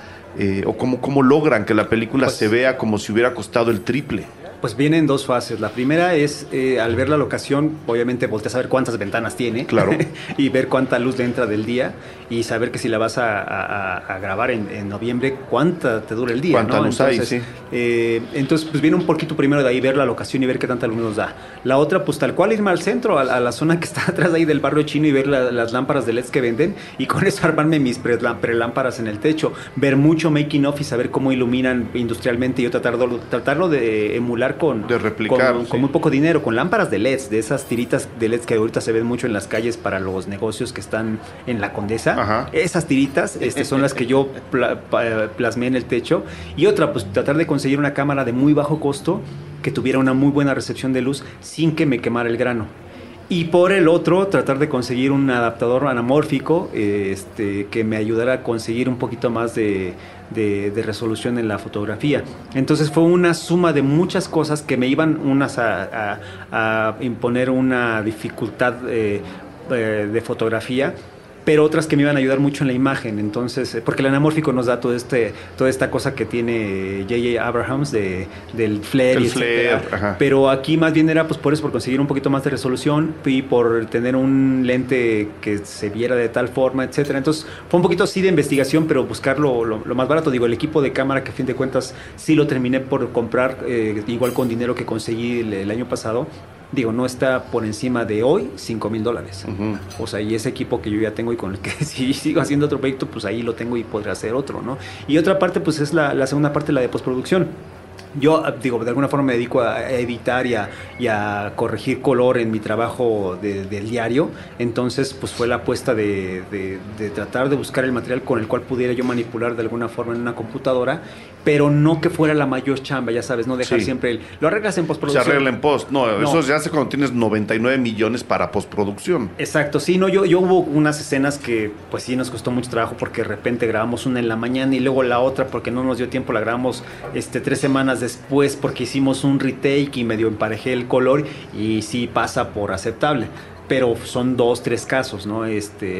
¿O cómo logran que la película se vea como si hubiera costado el triple? Pues viene en 2 fases. La primera es, al ver la locación, obviamente volteas a ver cuántas ventanas tiene. Claro. Y ver cuánta luz le entra del día. Y saber que si la vas a grabar en noviembre, cuánta te dura el día. ¿Cuánta luz hay? Sí. Entonces, pues viene un poquito primero de ahí, ver la locación y ver qué tanta luz nos da. La otra, pues tal cual, irme al centro, a la zona que está atrás de ahí del barrio chino y ver las lámparas de LEDs que venden. Y con eso armarme mis prelámparas en el techo. Ver mucho making of y saber cómo iluminan industrialmente. Y yo tratarlo de emular de replicar, con muy poco dinero, con lámparas de LEDs, de esas tiritas de LEDs que ahorita se ven mucho en las calles para los negocios que están en la Condesa. Ajá. Esas tiritas son las que yo plasmé en el techo. Y otra, pues tratar de conseguir una cámara de muy bajo costo que tuviera una muy buena recepción de luz sin que me quemara el grano. Y por el otro, tratar de conseguir un adaptador anamórfico que me ayudara a conseguir un poquito más de de resolución en la fotografía. Entonces fue una suma de muchas cosas que me iban unas a imponer una dificultad de fotografía, pero otras que me iban a ayudar mucho en la imagen. Entonces, porque el anamórfico nos da toda esta cosa que tiene J.J. Abrams del flare, y etcétera. Pero aquí más bien era pues por eso, por conseguir un poquito más de resolución y por tener un lente que se viera de tal forma, etcétera. Entonces fue un poquito así de investigación, pero buscar lo más barato. Digo, el equipo de cámara, que a fin de cuentas sí lo terminé por comprar, igual con dinero que conseguí el año pasado. Digo, no está por encima de hoy $5,000. O sea, y ese equipo que yo ya tengo y con el que si sigo haciendo otro proyecto, pues ahí lo tengo y podré hacer otro, ¿no? Y otra parte, pues es la segunda parte, la de postproducción. Yo, digo, de alguna forma me dedico a editar y a corregir color en mi trabajo del diario. Entonces, pues fue la apuesta de tratar de buscar el material con el cual pudiera yo manipular de alguna forma en una computadora, pero no que fuera la mayor chamba, ya sabes, no dejar siempre lo arreglas en postproducción. Se arregla en post. No, eso se hace cuando tienes 99 millones para postproducción. Exacto, sí, no, yo hubo unas escenas que pues sí nos costó mucho trabajo, porque de repente grabamos una en la mañana y luego la otra porque no nos dio tiempo, la grabamos 3 semanas después porque hicimos un retake y medio emparejé el color y sí pasa por aceptable. Pero son 2-3 casos, ¿no?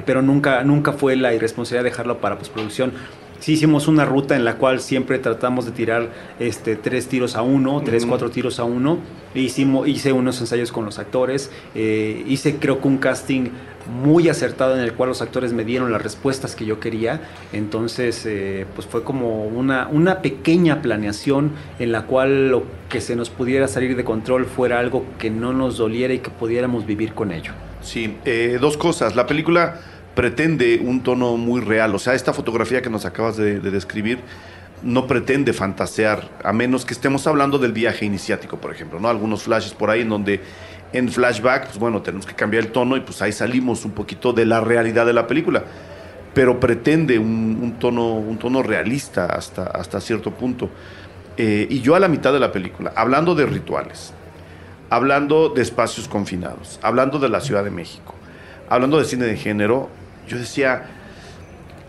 Pero nunca fue la irresponsabilidad de dejarlo para postproducción. Sí hicimos una ruta en la cual siempre tratamos de tirar 3 tiros a 1, 3-4 tiros a 1. Hice unos ensayos con los actores. Hice creo que un casting muy acertado en el cual los actores me dieron las respuestas que yo quería. Entonces pues fue como una pequeña planeación en la cual lo que se nos pudiera salir de control fuera algo que no nos doliera y que pudiéramos vivir con ello. Sí, 2 cosas. La película pretende un tono muy real. O sea, esta fotografía que nos acabas de describir no pretende fantasear, a menos que estemos hablando del viaje iniciático, por ejemplo, ¿no? Algunos flashes por ahí en donde en flashback, pues bueno, tenemos que cambiar el tono y pues ahí salimos un poquito de la realidad de la película. Pero pretende un tono realista hasta cierto punto. Y yo a la mitad de la película, hablando de rituales, hablando de espacios confinados, hablando de la Ciudad de México, hablando de cine de género, yo decía,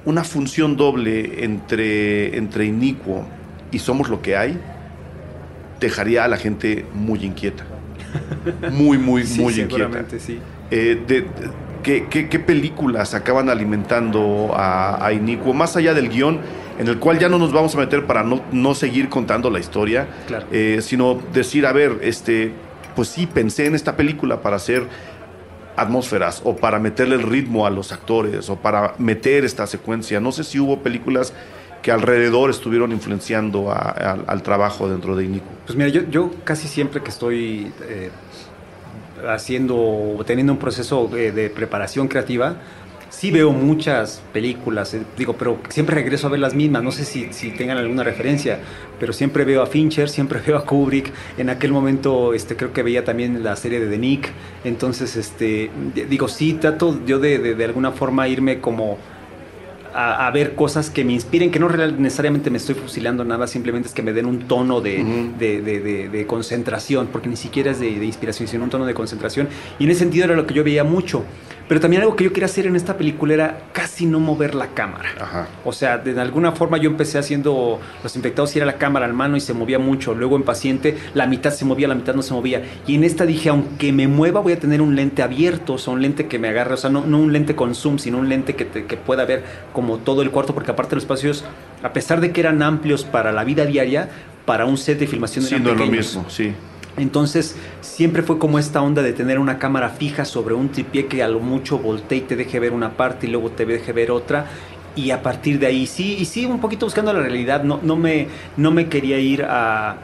una función doble entre Inicuo y Somos lo que hay dejaría a la gente muy inquieta. Muy inquieta. Sí. ¿Qué películas acaban alimentando a Inicuo? Más allá del guión, en el cual ya no nos vamos a meter para no seguir contando la historia, claro. Sino decir, a ver, pues sí, pensé en esta película para hacer atmósferas o para meterle el ritmo a los actores o para meter esta secuencia. No sé si hubo películas que alrededor estuvieron influenciando al trabajo dentro de Inicuo. Pues mira, yo casi siempre que estoy teniendo un proceso de preparación creativa, sí veo muchas películas, pero siempre regreso a ver las mismas. No sé si tengan alguna referencia, pero siempre veo a Fincher, siempre veo a Kubrick. En aquel momento creo que veía también la serie de The Nick. Entonces, sí trato yo de alguna forma irme como a ver cosas que me inspiren, que no necesariamente me estoy fusilando nada, simplemente es que me den un tono de concentración, porque ni siquiera es de inspiración, sino un tono de concentración. Y en ese sentido era lo que yo veía mucho. Pero también algo que yo quería hacer en esta película era casi no mover la cámara. Ajá. O sea, de alguna forma yo empecé haciendo Los Infectados y era la cámara en mano y se movía mucho. Luego en Paciente la mitad se movía, la mitad no se movía. Y en esta dije, aunque me mueva voy a tener un lente abierto, o sea, un lente que me agarre, o sea, no un lente con zoom, sino un lente que pueda ver como todo el cuarto, porque aparte los espacios, a pesar de que eran amplios para la vida diaria, para un set de filmación eran pequeños. No es lo mismo, sí. Entonces siempre fue como esta onda de tener una cámara fija sobre un tripié que a lo mucho voltee y te deje ver una parte y luego te deje ver otra, y a partir de ahí sí un poquito buscando la realidad. No me quería ir a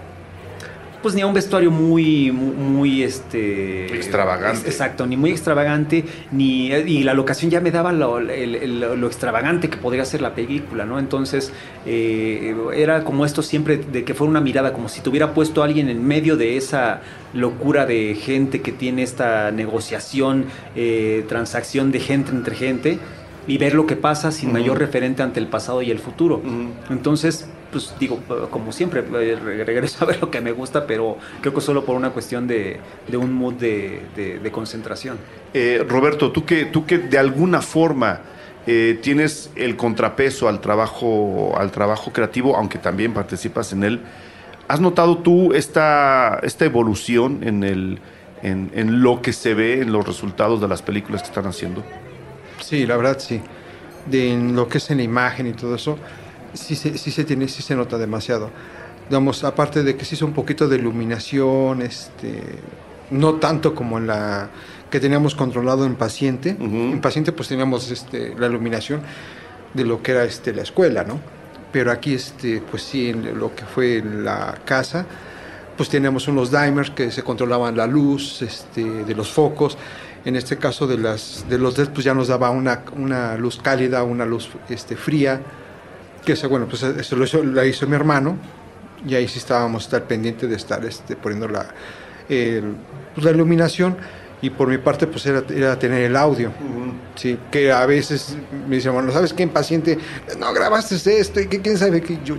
pues ni a un vestuario muy extravagante. Exacto, ni muy extravagante, y la locación ya me daba lo extravagante que podría ser la película, ¿no? Entonces era como esto siempre de que fuera una mirada, como si te hubiera puesto a alguien en medio de esa locura de gente que tiene esta negociación, transacción de gente entre gente, y ver lo que pasa sin mayor referente ante el pasado y el futuro. Entonces, pues digo, como siempre, regreso a ver lo que me gusta, pero creo que solo por una cuestión de un mood de concentración. Roberto, tú que de alguna forma tienes el contrapeso al trabajo creativo, aunque también participas en él. ¿Has notado tú esta evolución en lo que se ve, en los resultados de las películas que están haciendo? Sí, la verdad sí. En lo que es en la imagen y todo eso, sí se nota demasiado. Digamos, aparte de que se hizo un poquito de iluminación, no tanto como en la que teníamos controlado en Paciente. En Paciente pues teníamos la iluminación de lo que era la escuela, ¿no? Pero aquí pues sí, en lo que fue la casa, pues teníamos unos dimers que se controlaban la luz de los focos. En este caso de los LEDs pues ya nos daba una luz cálida, una luz fría, que bueno, pues eso la hizo mi hermano, y ahí sí estábamos pendientes de estar poniendo pues la iluminación. Y por mi parte, pues era tener el audio. Sí, que a veces me dicen, bueno, ¿sabes qué? En Paciente, no grabaste esto, y quién sabe qué. Yo,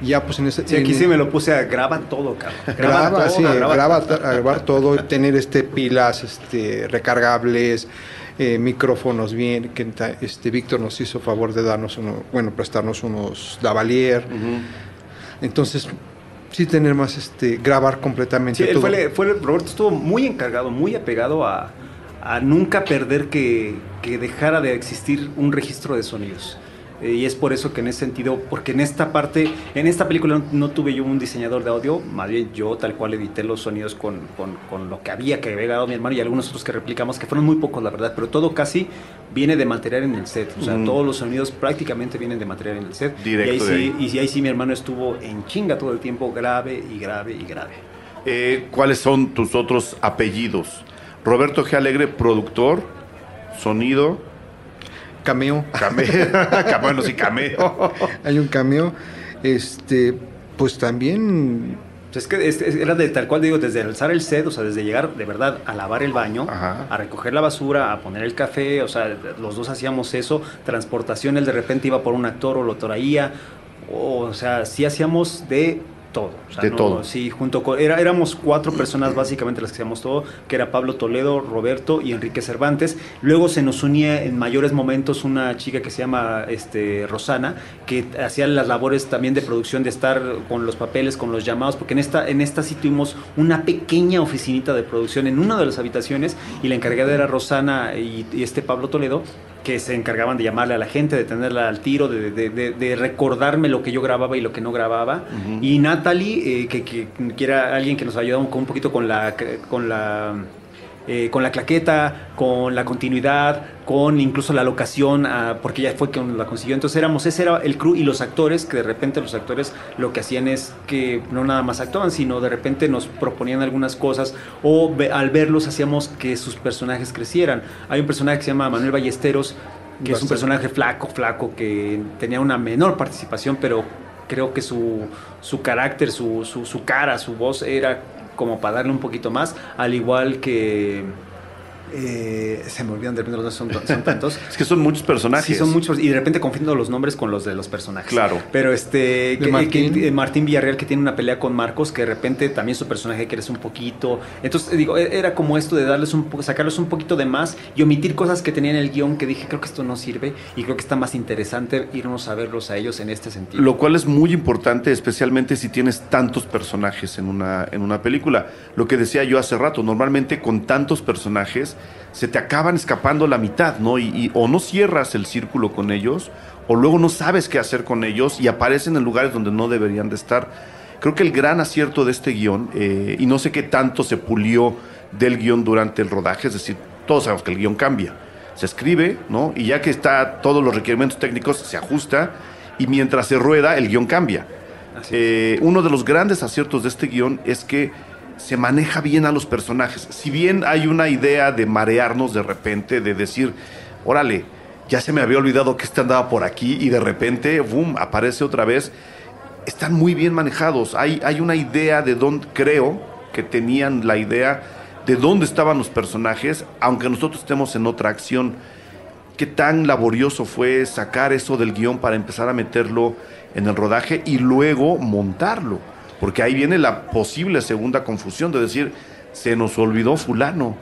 ya, pues en ese. Sí, aquí sí me lo puse a grabar todo, cabrón. Grabar todo, tener pilas, recargables, micrófonos bien, que Víctor nos hizo favor de darnos prestarnos unos lavalier. Entonces, sí tener más, grabar completamente sí, todo. Roberto estuvo muy encargado, muy apegado a nunca perder que dejara de existir un registro de sonidos. Y es por eso que en ese sentido, porque en esta película no tuve yo un diseñador de audio, más bien yo tal cual edité los sonidos con lo que había agregado mi hermano y algunos otros que replicamos, que fueron muy pocos la verdad, pero todo casi viene de material en el set, o sea, todos los sonidos prácticamente vienen de material en el set. Directo y ahí sí mi hermano estuvo en chinga todo el tiempo, grave. ¿Cuáles son tus otros apellidos? Roberto G. Alegre, productor, sonido... Cameo. Bueno, sí, cameo. Hay un cameo. Pues también... Es que era de tal cual, digo, desde alzar el set, o sea, desde llegar de verdad a lavar el baño, a recoger la basura, a poner el café, o sea, los dos hacíamos eso. Transportación, él de repente iba por un actor o lo traía, o sea, sí hacíamos de todo. O sea, todo. Sí, junto con... éramos 4 personas básicamente las que hacíamos todo, que era Pablo Toledo, Roberto y Enrique Cervantes. Luego se nos unía en mayores momentos una chica que se llama Rosana, que hacía las labores también de producción, de estar con los papeles, con los llamados, porque en esta sí tuvimos una pequeña oficinita de producción en una de las habitaciones, y la encargada era Rosana y Pablo Toledo, que se encargaban de llamarle a la gente, de tenerla al tiro, de recordarme lo que yo grababa y lo que no grababa. Y Natalie, que era alguien que nos ayudaba un poquito con la claqueta, con la continuidad, con incluso la locación, porque ella fue quien la consiguió. Entonces ese era el crew, y los actores, que de repente los actores lo que hacían es que no nada más actuaban, sino de repente nos proponían algunas cosas, o al verlos hacíamos que sus personajes crecieran. Hay un personaje que se llama Manuel Ballesteros, que es un personaje flaco, que tenía una menor participación, pero creo que su carácter, su cara, su voz era como para darle un poquito más, al igual que... se me olvidan de repente los nombres, son tantos. Es que son muchos personajes. Sí, son muchos, y de repente confundo los nombres con los de los personajes. Claro. Pero Martín Villarreal, que tiene una pelea con Marcos, que de repente también su personaje crece un poquito. Entonces, digo, era como esto de sacarles un poquito de más y omitir cosas que tenía en el guión, que dije, creo que esto no sirve, y creo que está más interesante irnos a verlos a ellos en este sentido. Lo cual es muy importante, especialmente si tienes tantos personajes en una película. Lo que decía yo hace rato, normalmente con tantos personajes se te acaban escapando la mitad, ¿no? Y o no cierras el círculo con ellos, o luego no sabes qué hacer con ellos y aparecen en lugares donde no deberían de estar. Creo que el gran acierto de este guión, y no sé qué tanto se pulió del guión durante el rodaje, es decir, todos sabemos que el guión cambia, se escribe, ¿no? Y ya que está todos los requerimientos técnicos, se ajusta, y mientras se rueda, el guión cambia. Uno de los grandes aciertos de este guión es que se maneja bien a los personajes. Si bien hay una idea de marearnos de repente, de decir, órale, ya se me había olvidado que este andaba por aquí, y de repente, boom, aparece otra vez. Están muy bien manejados. Hay una idea de dónde, creo que tenían la idea de dónde estaban los personajes, aunque nosotros estemos en otra acción. ¿Qué tan laborioso fue sacar eso del guión para empezar a meterlo en el rodaje y luego montarlo? Porque ahí viene la posible segunda confusión de decir, se nos olvidó fulano.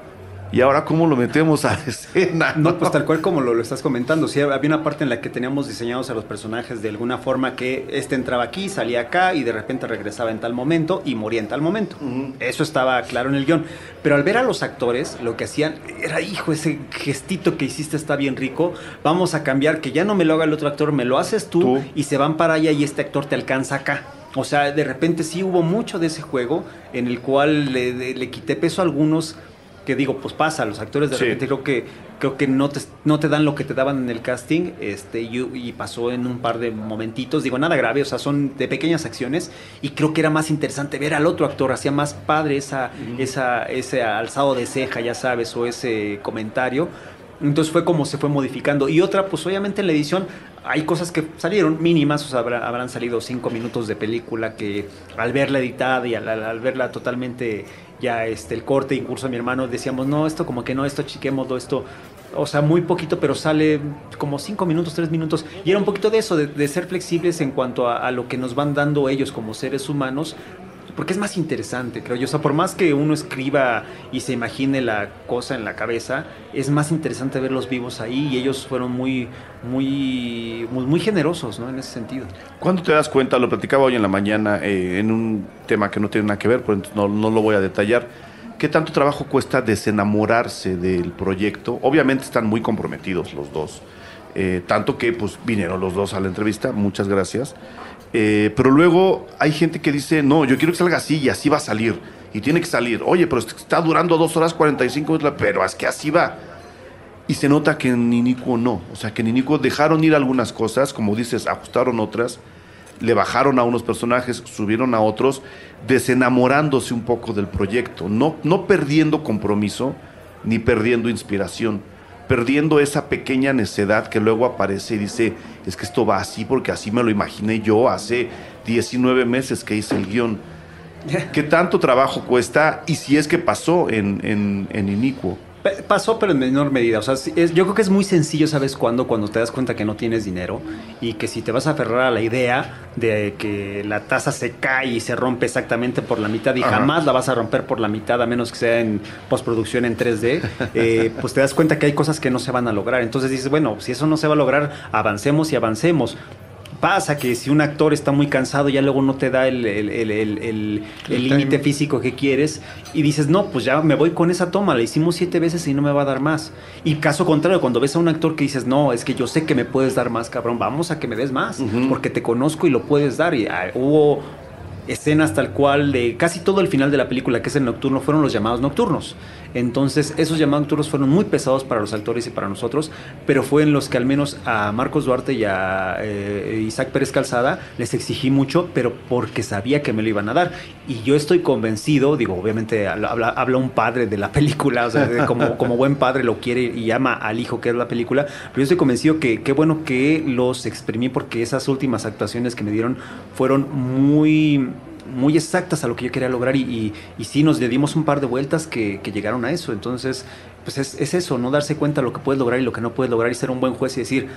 y ahora cómo lo metemos a escena. No, pues tal cual como lo estás comentando. Sí, había una parte en la que teníamos diseñados a los personajes de alguna forma que entraba aquí, salía acá y de repente regresaba en tal momento y moría en tal momento. Eso estaba claro en el guión. Pero al ver a los actores, lo que hacían era, hijo, ese gestito que hiciste está bien rico, vamos a cambiar, que ya no me lo haga el otro actor, me lo haces tú. Y se van para allá y este actor te alcanza acá. O sea, de repente sí hubo mucho de ese juego en el cual le quité peso a algunos que digo, pues pasa, los actores de repente creo que no te dan lo que te daban en el casting, y pasó en un par de momentitos, digo, nada grave, o sea, son de pequeñas acciones, y creo que era más interesante ver al otro actor, hacía más padre ese alzado de ceja, ya sabes, o ese comentario. Entonces fue como se fue modificando. Y otra, pues obviamente en la edición hay cosas que salieron mínimas, o sea, habrán salido 5 minutos de película que al verla editada y al verla totalmente ya el corte, incluso a mi hermano decíamos, no, esto como que no, esto chiquémoslo, esto, o sea, muy poquito, pero sale como 5 minutos, 3 minutos. Y era un poquito de eso, de ser flexibles en cuanto a lo que nos van dando ellos como seres humanos, porque es más interesante, creo yo. O sea, por más que uno escriba y se imagine la cosa en la cabeza, es más interesante verlos vivos ahí, y ellos fueron muy generosos, ¿no? En ese sentido. ¿Cuándo te das cuenta? Lo platicaba hoy en la mañana en un tema que no tiene nada que ver, pero no lo voy a detallar. ¿Qué tanto trabajo cuesta desenamorarse del proyecto? Obviamente están muy comprometidos los dos, tanto que pues vinieron los dos a la entrevista, muchas gracias. Pero luego hay gente que dice, no, yo quiero que salga así y así va a salir. Y tiene que salir. Oye, pero está durando 2 horas 45 minutos, pero es que así va. Y se nota que en Inicuo no. O sea, que en Inicuo dejaron ir algunas cosas, como dices, ajustaron otras, le bajaron a unos personajes, subieron a otros, desenamorándose un poco del proyecto. No perdiendo compromiso, ni perdiendo inspiración. Perdiendo esa pequeña necedad que luego aparece y dice, es que esto va así porque así me lo imaginé yo hace 19 meses que hice el guión. ¿Qué tanto trabajo cuesta? Y si es que pasó en Inicuo. Pasó, pero en menor medida. O sea, yo creo que es muy sencillo, ¿sabes cuándo? Cuando te das cuenta que no tienes dinero y que si te vas a aferrar a la idea de que la taza se cae y se rompe exactamente por la mitad y jamás la vas a romper por la mitad, a menos que sea en postproducción en 3D, pues te das cuenta que hay cosas que no se van a lograr. Entonces dices, bueno, si eso no se va a lograr, avancemos y avancemos. Pasa que si un actor está muy cansado, ya luego no te da el límite físico que quieres y dices, no, pues ya me voy con esa toma, la hicimos 7 veces y no me va a dar más. Y caso contrario, cuando ves a un actor que dices, no, es que yo sé que me puedes dar más, cabrón, vamos a que me des más, porque te conozco y lo puedes dar. Y hubo escenas tal cual de casi todo el final de la película, que es el nocturno, fueron los llamados nocturnos. Entonces esos llamados nocturnos fueron muy pesados para los actores y para nosotros, pero fue en los que al menos a Marcos Duarte y a Isaac Pérez Calzada les exigí mucho, pero porque sabía que me lo iban a dar. Y yo estoy convencido, digo, obviamente habla un padre de la película, o sea, como buen padre lo quiere y ama al hijo que es la película, pero yo estoy convencido que qué bueno que los exprimí, porque esas últimas actuaciones que me dieron fueron muy exactas a lo que yo quería lograr, y sí nos le dimos un par de vueltas que llegaron a eso. Entonces pues es eso, no darse cuenta de lo que puedes lograr y lo que no puedes lograr, y ser un buen juez y decir,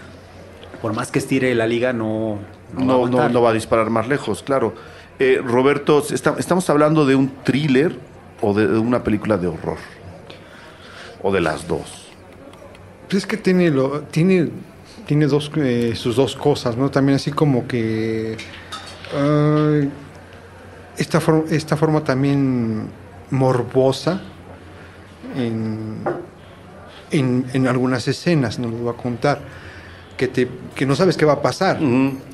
por más que estire la liga, no va a disparar más lejos, claro. Roberto, ¿estamos hablando de un thriller o de una película de horror? ¿O de las dos? Pues es que tiene sus dos cosas, ¿no? También así como que esta forma también morbosa en algunas escenas, no les voy a contar, que no sabes qué va a pasar.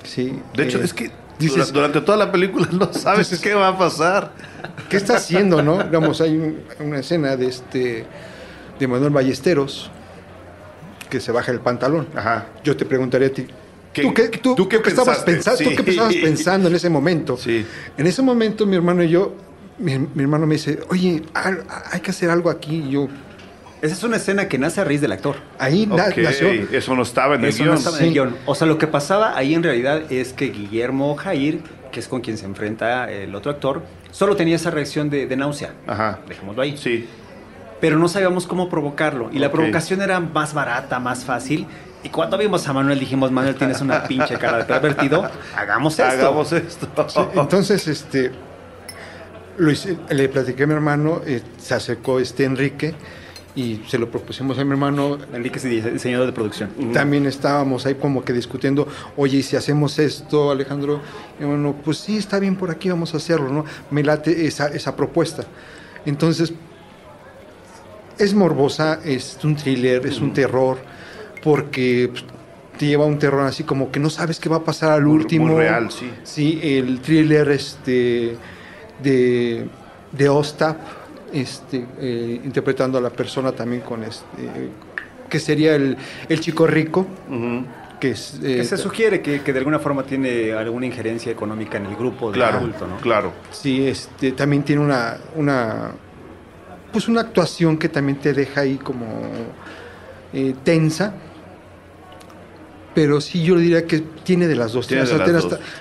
¿Sí? De hecho, es que dices, durante toda la película no sabes qué va a pasar. ¿Qué está haciendo, no? Digamos, hay una escena de Manuel Ballesteros que se baja el pantalón. Yo te preguntaría a ti, ¿Tú qué estabas pensando? Sí. ¿Tú qué estabas pensando en ese momento? Sí. En ese momento mi hermano y yo, mi hermano me dice, oye, hay que hacer algo aquí. Y yo, esa es una escena que nace a raíz del actor. Ahí nació. Eso no estaba en el guión. No estaba en el guión. O sea, lo que pasaba ahí en realidad es que Guillermo Jair, que es con quien se enfrenta el otro actor, solo tenía esa reacción de náusea. Dejémoslo ahí. Sí. Pero no sabíamos cómo provocarlo. Y la provocación era más barata, más fácil. Y cuando vimos a Manuel dijimos, Manuel, tienes una pinche cara de pervertido, hagamos esto. Sí, entonces, le platiqué a mi hermano, se acercó Enrique y se lo propusimos a mi hermano. Enrique es diseñador de producción. También estábamos ahí como que discutiendo, oye, ¿y si hacemos esto, Alejandro? Y bueno, pues sí, está bien, por aquí vamos a hacerlo, ¿no? Me late esa propuesta. Entonces, es morbosa, es un thriller, es un terror, porque pues, te lleva un terror así como que no sabes qué va a pasar al último. Muy real, sí. Sí, el thriller de Ostap, interpretando a la persona también con que sería el chico rico, que se sugiere que de alguna forma tiene alguna injerencia económica en el grupo del adulto, ¿no? Claro. Sí, también tiene una actuación que también te deja ahí como tensa. Pero sí, yo diría que tiene de las dos.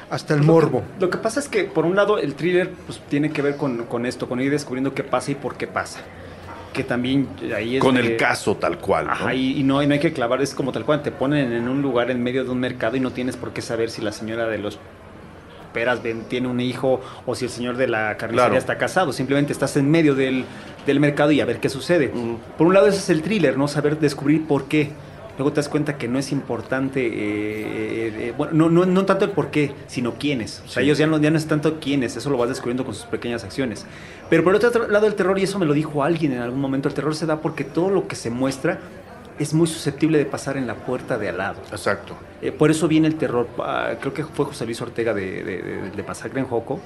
Hasta el morbo. Lo que pasa es que, por un lado, el thriller pues, tiene que ver con esto, con ir descubriendo qué pasa y por qué pasa. Que también ahí es... Con el caso tal cual, ¿no? Ajá, y no hay que clavar, es como tal cual. Te ponen en un lugar en medio de un mercado y no tienes por qué saber si la señora de los peras tiene un hijo o si el señor de la carnicería está casado. Simplemente estás en medio del mercado y a ver qué sucede. Por un lado, ese es el thriller, ¿no? Saber descubrir por qué. Luego te das cuenta que no es importante, bueno, no tanto el por qué, sino quiénes. O sea, ellos ya no es tanto quiénes, eso lo vas descubriendo con sus pequeñas acciones. Pero por el otro lado, el terror, y eso me lo dijo alguien en algún momento, el terror se da porque todo lo que se muestra es muy susceptible de pasar en la puerta de al lado. Exacto. Por eso viene el terror. Creo que fue José Luis Ortega de Masacre en Joco,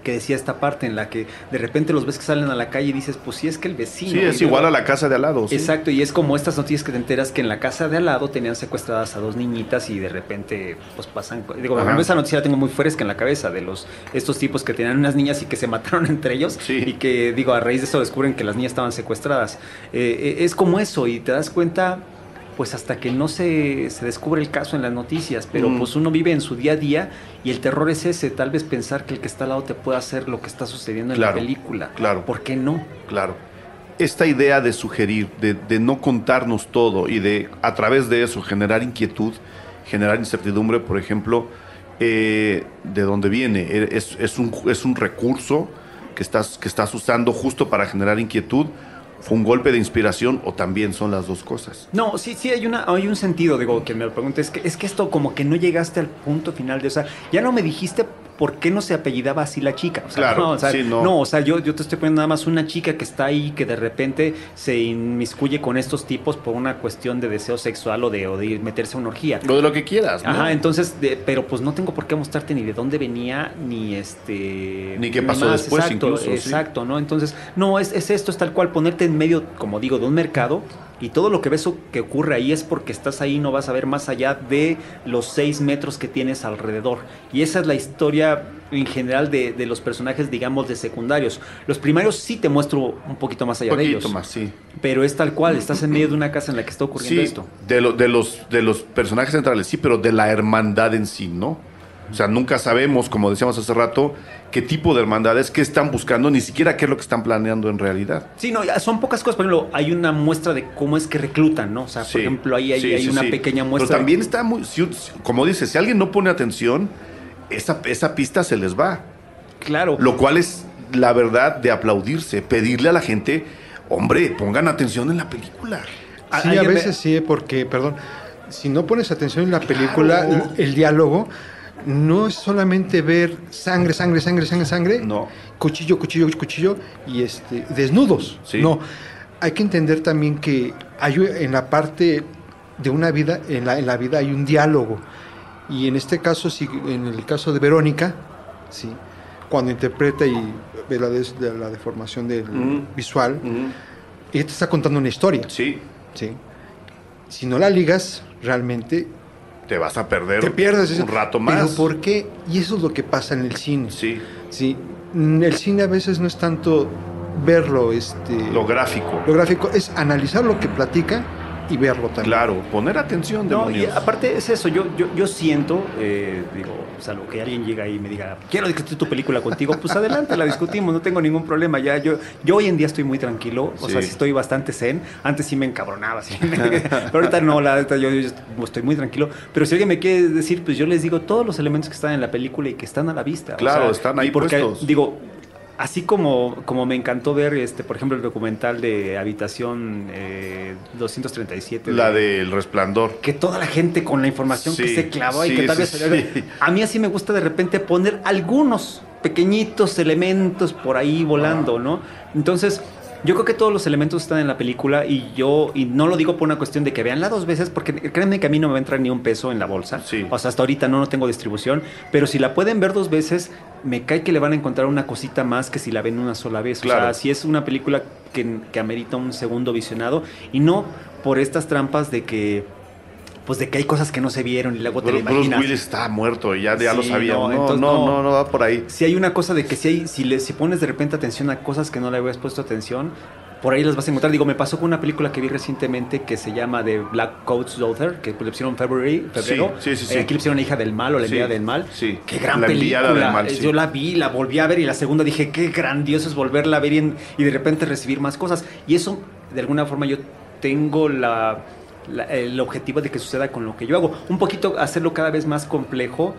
que decía esta parte en la que de repente los ves que salen a la calle y dices, pues sí, es que el vecino... Sí, es igual a la casa de al lado. ¿Sí? Exacto, y es como estas noticias que te enteras que en la casa de al lado tenían secuestradas a 2 niñitas y de repente pues pasan... Digo, esa noticia la tengo muy fresca en la cabeza de estos tipos que tenían unas niñas y que se mataron entre ellos y que, digo, a raíz de eso descubren que las niñas estaban secuestradas. Es como eso y te das cuenta... pues hasta que no se descubre el caso en las noticias, pero pues uno vive en su día a día y el terror es ese, tal vez pensar que el que está al lado te pueda hacer lo que está sucediendo en la película. Claro. ¿Por qué no? Claro. Esta idea de sugerir, de no contarnos todo y de a través de eso generar inquietud, generar incertidumbre, por ejemplo, de dónde viene. Es un recurso que estás usando justo para generar inquietud. ¿Fue un golpe de inspiración o también son las dos cosas? No, sí hay un sentido, digo, que me lo pregunte, es que esto como que no llegaste al punto final de, o sea, ya no me dijiste por qué no se apellidaba así la chica. O sea, claro, no, o sea, yo te estoy poniendo nada más una chica que está ahí, que de repente se inmiscuye con estos tipos por una cuestión de deseo sexual o de meterse a una orgía. Lo de lo que quieras, ¿no? Ajá, entonces, pero pues no tengo por qué mostrarte ni de dónde venía, ni ni qué pasó después, exacto, incluso. Exacto, ¿no? Entonces, no, es esto, es tal cual, ponerte en medio, como digo, de un mercado, y todo lo que ves que ocurre ahí es porque estás ahí, no vas a ver más allá de los 6 metros que tienes alrededor. Y esa es la historia en general de los personajes, digamos, de secundarios. Los primarios sí te muestro un poquito más allá de ellos. Un poquito más, sí. Pero es tal cual, estás en medio de una casa en la que está ocurriendo esto. De los personajes centrales, sí, pero de la hermandad en sí, ¿no? O sea, nunca sabemos, como decíamos hace rato, qué tipo de hermandades, qué están buscando, ni siquiera qué es lo que están planeando en realidad. Sí, no, son pocas cosas. Por ejemplo, hay una muestra de cómo es que reclutan, ¿no? O sea, por ejemplo, ahí hay una pequeña muestra. Pero también está muy... como dices, si alguien no pone atención, esa pista se les va. Claro. Lo cual es, la verdad, de aplaudirse. Pedirle a la gente, hombre, pongan atención en la película. Sí, a veces sí, porque, perdón, si no pones atención en la película, el diálogo... no es solamente ver sangre, no. cuchillo y desnudos. Sí. No, hay que entender también que hay en la parte de una vida, en la vida hay un diálogo. Y en este caso, en el caso de Verónica, sí, cuando interpreta y ve la deformación del visual, ella te está contando una historia. Sí. Si no la ligas, realmente te vas a perder, te pierdes un rato más. ¿Pero por qué? Y eso es lo que pasa en el cine. Sí. El cine a veces no es tanto verlo, lo gráfico. Lo gráfico es analizar lo que platica y verlo también. Claro, poner atención. No, y aparte es eso, yo siento, digo, salvo que alguien llega ahí y me diga, quiero discutir tu película contigo, pues adelante, la discutimos, no tengo ningún problema. Ya yo hoy en día estoy muy tranquilo, o sea, sí estoy bastante zen. Antes sí me encabronaba, pero ahorita no, yo estoy muy tranquilo. Pero si alguien me quiere decir, pues yo les digo todos los elementos que están en la película y que están a la vista. Claro, o sea, están ahí porque, puestos. Digo, así como me encantó ver, por ejemplo, el documental de Habitación 237. La del Resplandor. Que toda la gente con la información que se clavó y que tal vez... A mí así me gusta de repente poner algunos pequeñitos elementos por ahí volando, ¿no? Entonces... Yo creo que todos los elementos están en la película y no lo digo por una cuestión de que veanla 2 veces, porque créanme que a mí no me va a entrar ni un peso en la bolsa. Sí. O sea, hasta ahorita no tengo distribución, pero si la pueden ver 2 veces, me cae que le van a encontrar una cosita más que si la ven una sola vez. Claro. O sea, si es una película que amerita un segundo visionado y no por estas trampas de que hay cosas que no se vieron y luego te lo imaginas. Bruce Willis está muerto y ya lo sabíamos. No va por ahí. Si hay una cosa de que si pones de repente atención a cosas que no le habías puesto atención, por ahí las vas a encontrar. Digo, me pasó con una película que vi recientemente que se llama The Black Coat's Daughter, que le pusieron febrero. Sí. Aquí le pusieron La hija del mal o La enviada del mal. Sí. Qué gran película. Del mal, Yo la vi, la volví a ver y la segunda dije, qué grandioso es volverla a ver y de repente recibir más cosas. Y eso, de alguna forma, yo tengo el objetivo de que suceda con lo que yo hago. Un poquito hacerlo cada vez más complejo.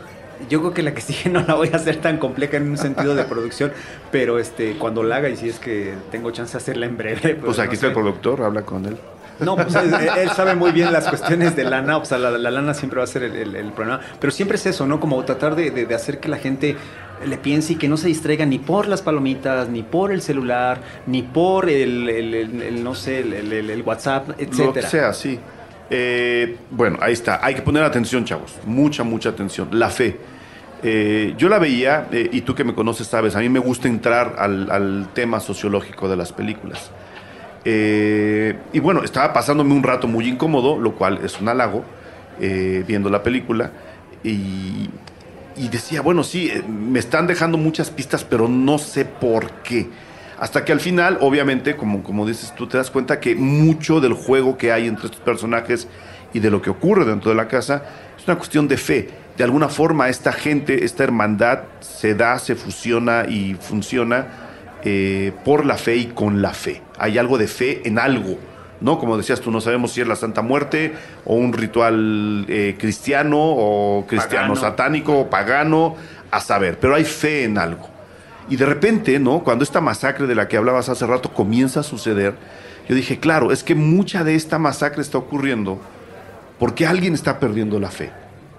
Yo creo que la que sigue no la voy a hacer tan compleja en un sentido de producción, pero cuando la haga y si es que tengo chance de hacerla en breve. Pues aquí está el productor, habla con él. No, pues él sabe muy bien las cuestiones de lana, o sea, la lana siempre va a ser el problema, pero siempre es eso, ¿no? Como tratar de hacer que la gente le piense y que no se distraiga ni por las palomitas, ni por el celular, ni por el WhatsApp, etcétera. Lo que sea, sí. Bueno, ahí está. Hay que poner atención, chavos. Mucha atención. La fe. Yo la veía, y tú que me conoces sabes, a mí me gusta entrar al tema sociológico de las películas. Y bueno, estaba pasándome un rato muy incómodo, lo cual es un halago, viendo la película. Y decía, bueno, sí, me están dejando muchas pistas, pero no sé por qué. Hasta que al final, obviamente, como dices tú, te das cuenta que mucho del juego que hay entre estos personajes y de lo que ocurre dentro de la casa es una cuestión de fe. De alguna forma, esta gente, esta hermandad se fusiona y funciona por la fe y con la fe. Hay algo de fe en algo, ¿no? Como decías tú, no sabemos si es la Santa Muerte o un ritual cristiano o cristiano satánico o pagano, a saber, pero hay fe en algo. Y de repente, ¿no? Cuando esta masacre de la que hablabas hace rato comienza a suceder, yo dije, claro, es que mucha de esta masacre está ocurriendo porque alguien está perdiendo la fe,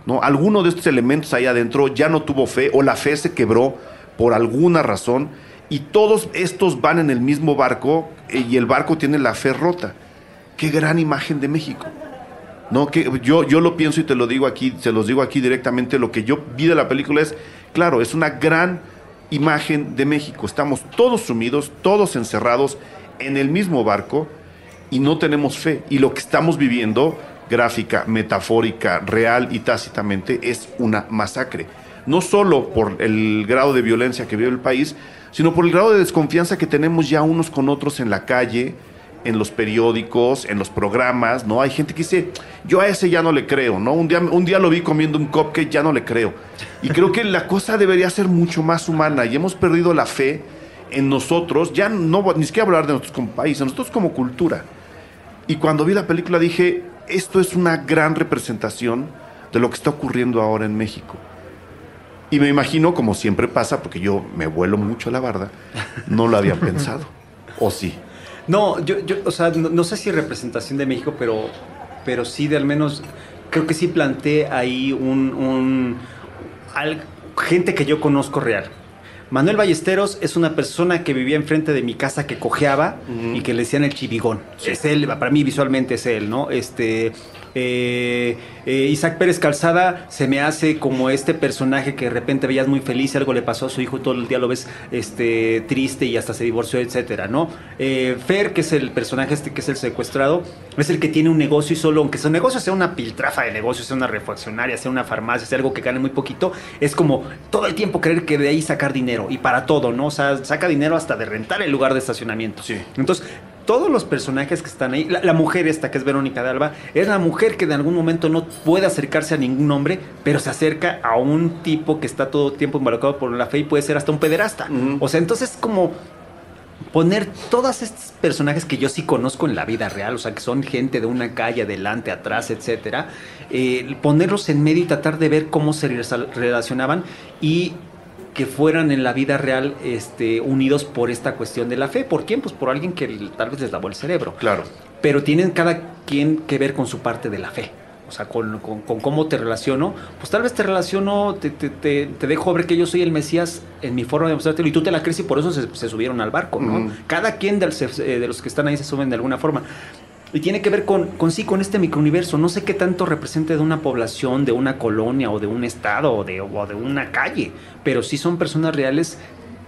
¿no? Alguno de estos elementos ahí adentro ya no tuvo fe o la fe se quebró por alguna razón y todos estos van en el mismo barco y el barco tiene la fe rota. Qué gran imagen de México, ¿no? Que yo lo pienso y te lo digo aquí, se los digo aquí directamente, lo que yo vi de la película es, claro, es una gran imagen de México. Estamos todos sumidos, todos encerrados en el mismo barco y no tenemos fe. Y lo que estamos viviendo, gráfica, metafórica, real y tácitamente, es una masacre. No solo por el grado de violencia que vive el país, sino por el grado de desconfianza que tenemos ya unos con otros en la calle, en los periódicos, en los programas, ¿no? Hay gente que dice, yo a ese ya no le creo, ¿no? Un día lo vi comiendo un cupcake, ya no le creo. Y creo que la cosa debería ser mucho más humana y hemos perdido la fe en nosotros, ya no, ni siquiera hablar de nosotros como país, en nosotros como cultura. Y cuando vi la película dije, esto es una gran representación de lo que está ocurriendo ahora en México. Y me imagino, como siempre pasa, porque yo me vuelo mucho la barda, no lo había pensado. ¿O sí? No, yo o sea, no sé si representación de México, pero sí de al menos, creo que sí planteé ahí gente que yo conozco real. Manuel Ballesteros es una persona que vivía enfrente de mi casa, que cojeaba y que le decían el chivigón. Sí. Es él, para mí visualmente es él, ¿no? Isaac Pérez Calzada se me hace como este personaje que de repente veías muy feliz, algo le pasó a su hijo, todo el día lo ves triste y hasta se divorció, etcétera, ¿no? Fer, que es el personaje que es el secuestrado, es el que tiene un negocio y solo, aunque su negocio sea una piltrafa de negocios, sea una refaccionaria, sea una farmacia, sea algo que gane muy poquito, es como todo el tiempo querer que de ahí sacar dinero y para todo, ¿no? O sea, saca dinero hasta de rentar el lugar de estacionamiento. Sí. Entonces, todos los personajes que están ahí, la mujer esta que es Verónica de Alba, es la mujer que en algún momento no puede acercarse a ningún hombre, pero se acerca a un tipo que está todo el tiempo involucrado por la fe y puede ser hasta un pederasta. O sea, entonces como poner todos estos personajes que yo sí conozco en la vida real, o sea, que son gente de una calle, adelante, atrás, etcétera, ponerlos en medio y tratar de ver cómo se relacionaban y que fueran en la vida real unidos por esta cuestión de la fe. ¿Por quién? Pues por alguien que tal vez les lavó el cerebro. Claro. Pero tienen cada quien que ver con su parte de la fe. O sea, con cómo te relaciono. Pues tal vez te relaciono, te dejo ver que yo soy el Mesías en mi forma de mostrártelo y tú te la crees y por eso se subieron al barco, ¿no? Cada quien de los que están ahí se suben de alguna forma. Y tiene que ver con este microuniverso. No sé qué tanto represente de una población, de una colonia o de un estado o de una calle. Pero sí son personas reales,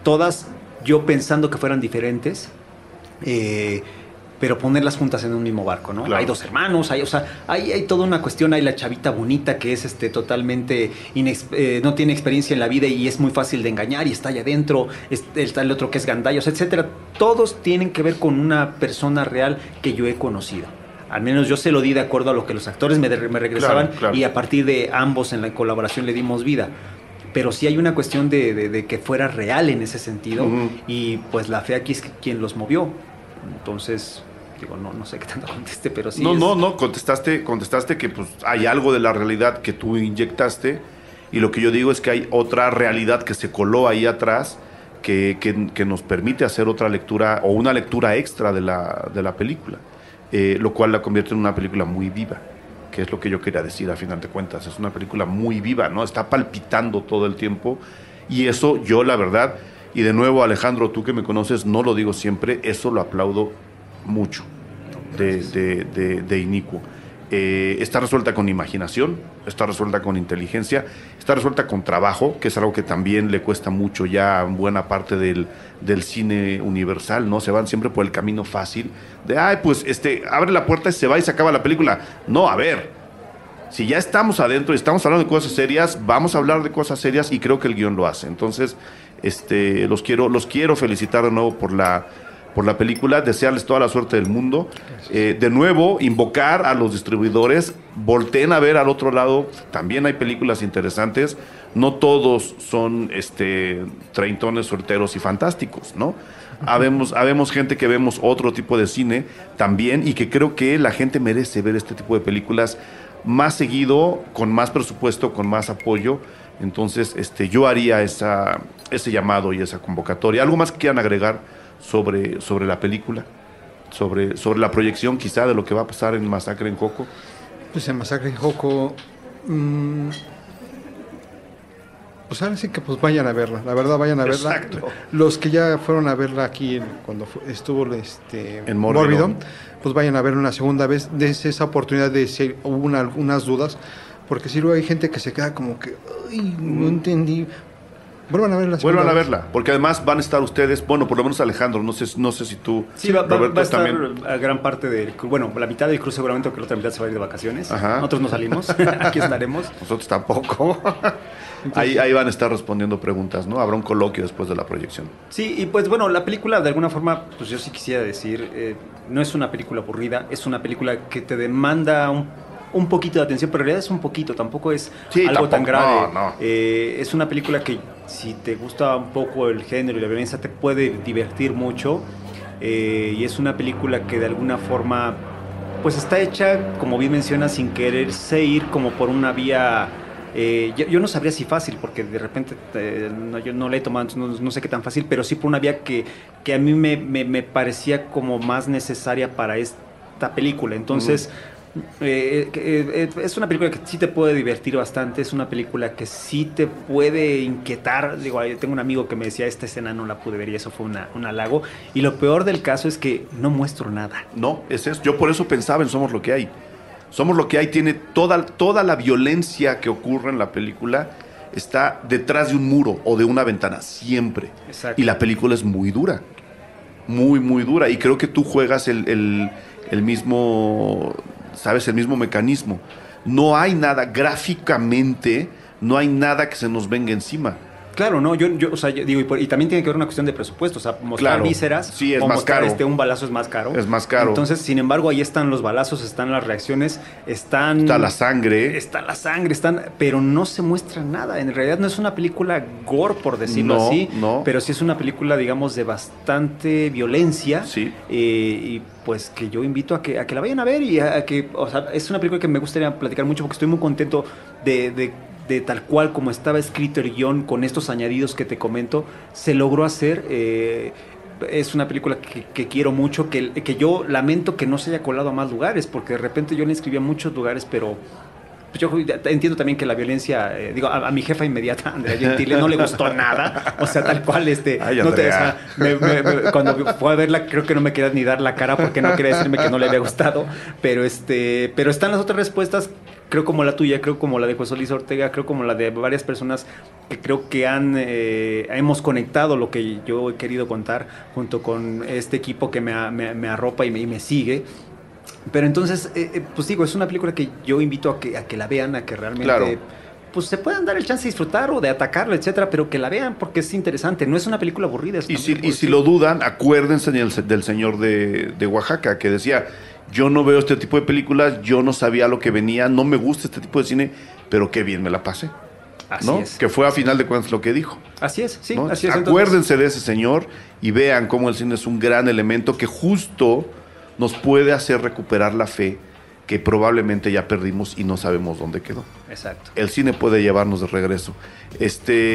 todas yo pensando que fueran diferentes, pero ponerlas juntas en un mismo barco, ¿no? Claro. Hay dos hermanos, hay toda una cuestión. Hay la chavita bonita que es totalmente no tiene experiencia en la vida y es muy fácil de engañar y está allá adentro. Está el otro que es gandallos, etcétera. Todos tienen que ver con una persona real que yo he conocido. Al menos yo se lo di de acuerdo a lo que los actores me regresaban, claro. Y a partir de ambos en la colaboración le dimos vida. Pero sí hay una cuestión de que fuera real en ese sentido, y pues la fe aquí es quien los movió. Entonces, digo, no sé qué tanto conteste, pero sí. No, contestaste que pues hay algo de la realidad que tú inyectaste, y lo que yo digo es que hay otra realidad que se coló ahí atrás, que nos permite hacer otra lectura, o una lectura extra de la película, lo cual la convierte en una película muy viva, que es lo que yo quería decir a final de cuentas. Es una película muy viva, ¿no? Está palpitando todo el tiempo, y eso yo, la verdad, y de nuevo, Alejandro, tú que me conoces, no lo digo siempre, eso lo aplaudo mucho de Inicuo. Está resuelta con imaginación, está resuelta con inteligencia, está resuelta con trabajo, que es algo que también le cuesta mucho ya a buena parte del cine universal, ¿no? Se van siempre por el camino fácil de, pues abre la puerta y se va y se acaba la película. No, a ver, si ya estamos adentro y estamos hablando de cosas serias, vamos a hablar de cosas serias, y creo que el guión lo hace. Entonces, los quiero felicitar de nuevo por la película, desearles toda la suerte del mundo. De nuevo, invocar a los distribuidores, volteen a ver al otro lado, también hay películas interesantes, no todos son treintones, solteros y fantásticos, ¿no? Habemos gente que vemos otro tipo de cine también, y que creo que la gente merece ver este tipo de películas más seguido, con más presupuesto, con más apoyo. Entonces, yo haría ese llamado y esa convocatoria. ¿Algo más que quieran agregar sobre la película? Sobre la proyección quizá de lo que va a pasar en Masacre en Coco. Pues en Masacre en Coco, pues ahora sí que pues vayan a verla, la verdad, vayan a verla. Exacto. Los que ya fueron a verla aquí cuando estuvo en Mórbido, pues vayan a verla una segunda vez, des esa oportunidad de si hubo algunas dudas, porque si luego hay gente que se queda como que, ay, no entendí. Vuelvan a verla. Porque además van a estar ustedes, bueno, por lo menos Alejandro, no sé si tú... Sí, Roberto, va a estar también. A gran parte la mitad del cruz seguramente, que la otra mitad se va a ir de vacaciones. Ajá. Nosotros no salimos, aquí estaremos. Nosotros tampoco. Entonces, ahí van a estar respondiendo preguntas, ¿no? Habrá un coloquio después de la proyección. Sí, y pues bueno, la película de alguna forma, pues yo sí quisiera decir, no es una película aburrida, es una película que te demanda un poquito de atención, pero en realidad es un poquito, tampoco es algo tan grave. No. Es una película que, si te gusta un poco el género y la violencia, te puede divertir mucho, y es una película que de alguna forma pues está hecha, como bien menciona, sin quererse ir como por una vía, yo no sabría si fácil, porque de repente yo no la he tomado, no sé qué tan fácil, pero sí por una vía que a mí me parecía como más necesaria para esta película. Entonces es una película que sí te puede divertir bastante, es una película que sí te puede inquietar. Digo, tengo un amigo que me decía, esta escena no la pude ver, y eso fue un halago. Y lo peor del caso es que no muestro nada. No, es eso. Yo por eso pensaba en Somos lo que hay. Somos lo que hay tiene toda la violencia que ocurre en la película, está detrás de un muro o de una ventana, siempre. Exacto. Y la película es muy dura, muy, muy dura. Y creo que tú juegas el mismo... ¿Sabes? El mismo mecanismo. No hay nada, gráficamente, no hay nada que se nos venga encima. Claro, no, yo digo, y también tiene que ver una cuestión de presupuesto, o sea, mostrar vísceras, sí, es o más mostrar caro. Un balazo es más caro. Es más caro. Entonces, sin embargo, ahí están los balazos, están las reacciones, está la sangre. Pero no se muestra nada. En realidad no es una película gore, por decirlo así, pero sí es una película, digamos, de bastante violencia. Sí. Y pues que yo invito a que la vayan a ver, y a que, o sea, es una película que me gustaría platicar mucho, porque estoy muy contento de de tal cual como estaba escrito el guión, con estos añadidos que te comento, se logró hacer. Es una película que quiero mucho, que yo lamento que no se haya colado a más lugares, porque de repente yo le escribí a muchos lugares, pero pues yo entiendo también que la violencia, a mi jefa inmediata, Andrea Gentile, no le gustó nada, o sea, tal cual, Ay, no te, o sea, cuando fue a verla, creo que no me quería ni dar la cara porque no quería decirme que no le había gustado, pero están las otras respuestas, creo como la tuya, creo como la de José Luis Ortega, creo como la de varias personas que creo que hemos conectado lo que yo he querido contar junto con este equipo que me arropa y me sigue. Pero entonces, pues digo, es una película que yo invito a que la vean, a que realmente pues se puedan dar el chance de disfrutar o de atacarla, etcétera, pero que la vean porque es interesante, no es una película aburrida. Y si lo dudan, acuérdense del señor de Oaxaca, que decía, yo no veo este tipo de películas, yo no sabía lo que venía, no me gusta este tipo de cine, pero qué bien me la pasé. Así ¿no? es. Que fue a final de cuentas lo que dijo. Así es, sí, ¿no? así es. Acuérdense de ese señor y vean cómo el cine es un gran elemento que justo nos puede hacer recuperar la fe que probablemente ya perdimos y no sabemos dónde quedó. Exacto. El cine puede llevarnos de regreso.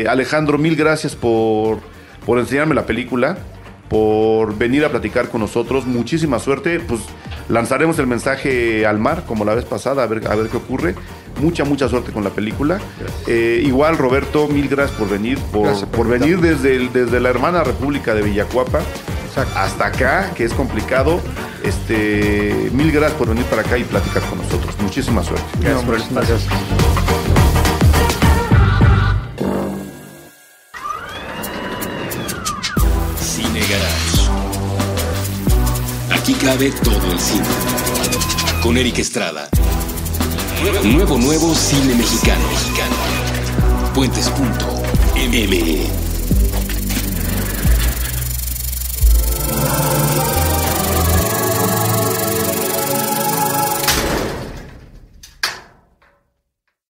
Alejandro, mil gracias por enseñarme la película, por venir a platicar con nosotros. Muchísima suerte. Pues lanzaremos el mensaje al mar, como la vez pasada, a ver qué ocurre. Mucha suerte con la película. Igual, Roberto, mil gracias por venir, por venir desde la hermana República de Villacuapa hasta acá, que es complicado. Mil gracias por venir para acá y platicar con nosotros. Muchísima suerte. Gracias por el espacio. Cine Garage. Aquí cabe todo el cine. Con Eric Estrada. Nuevo cine mexicano. Puentes.me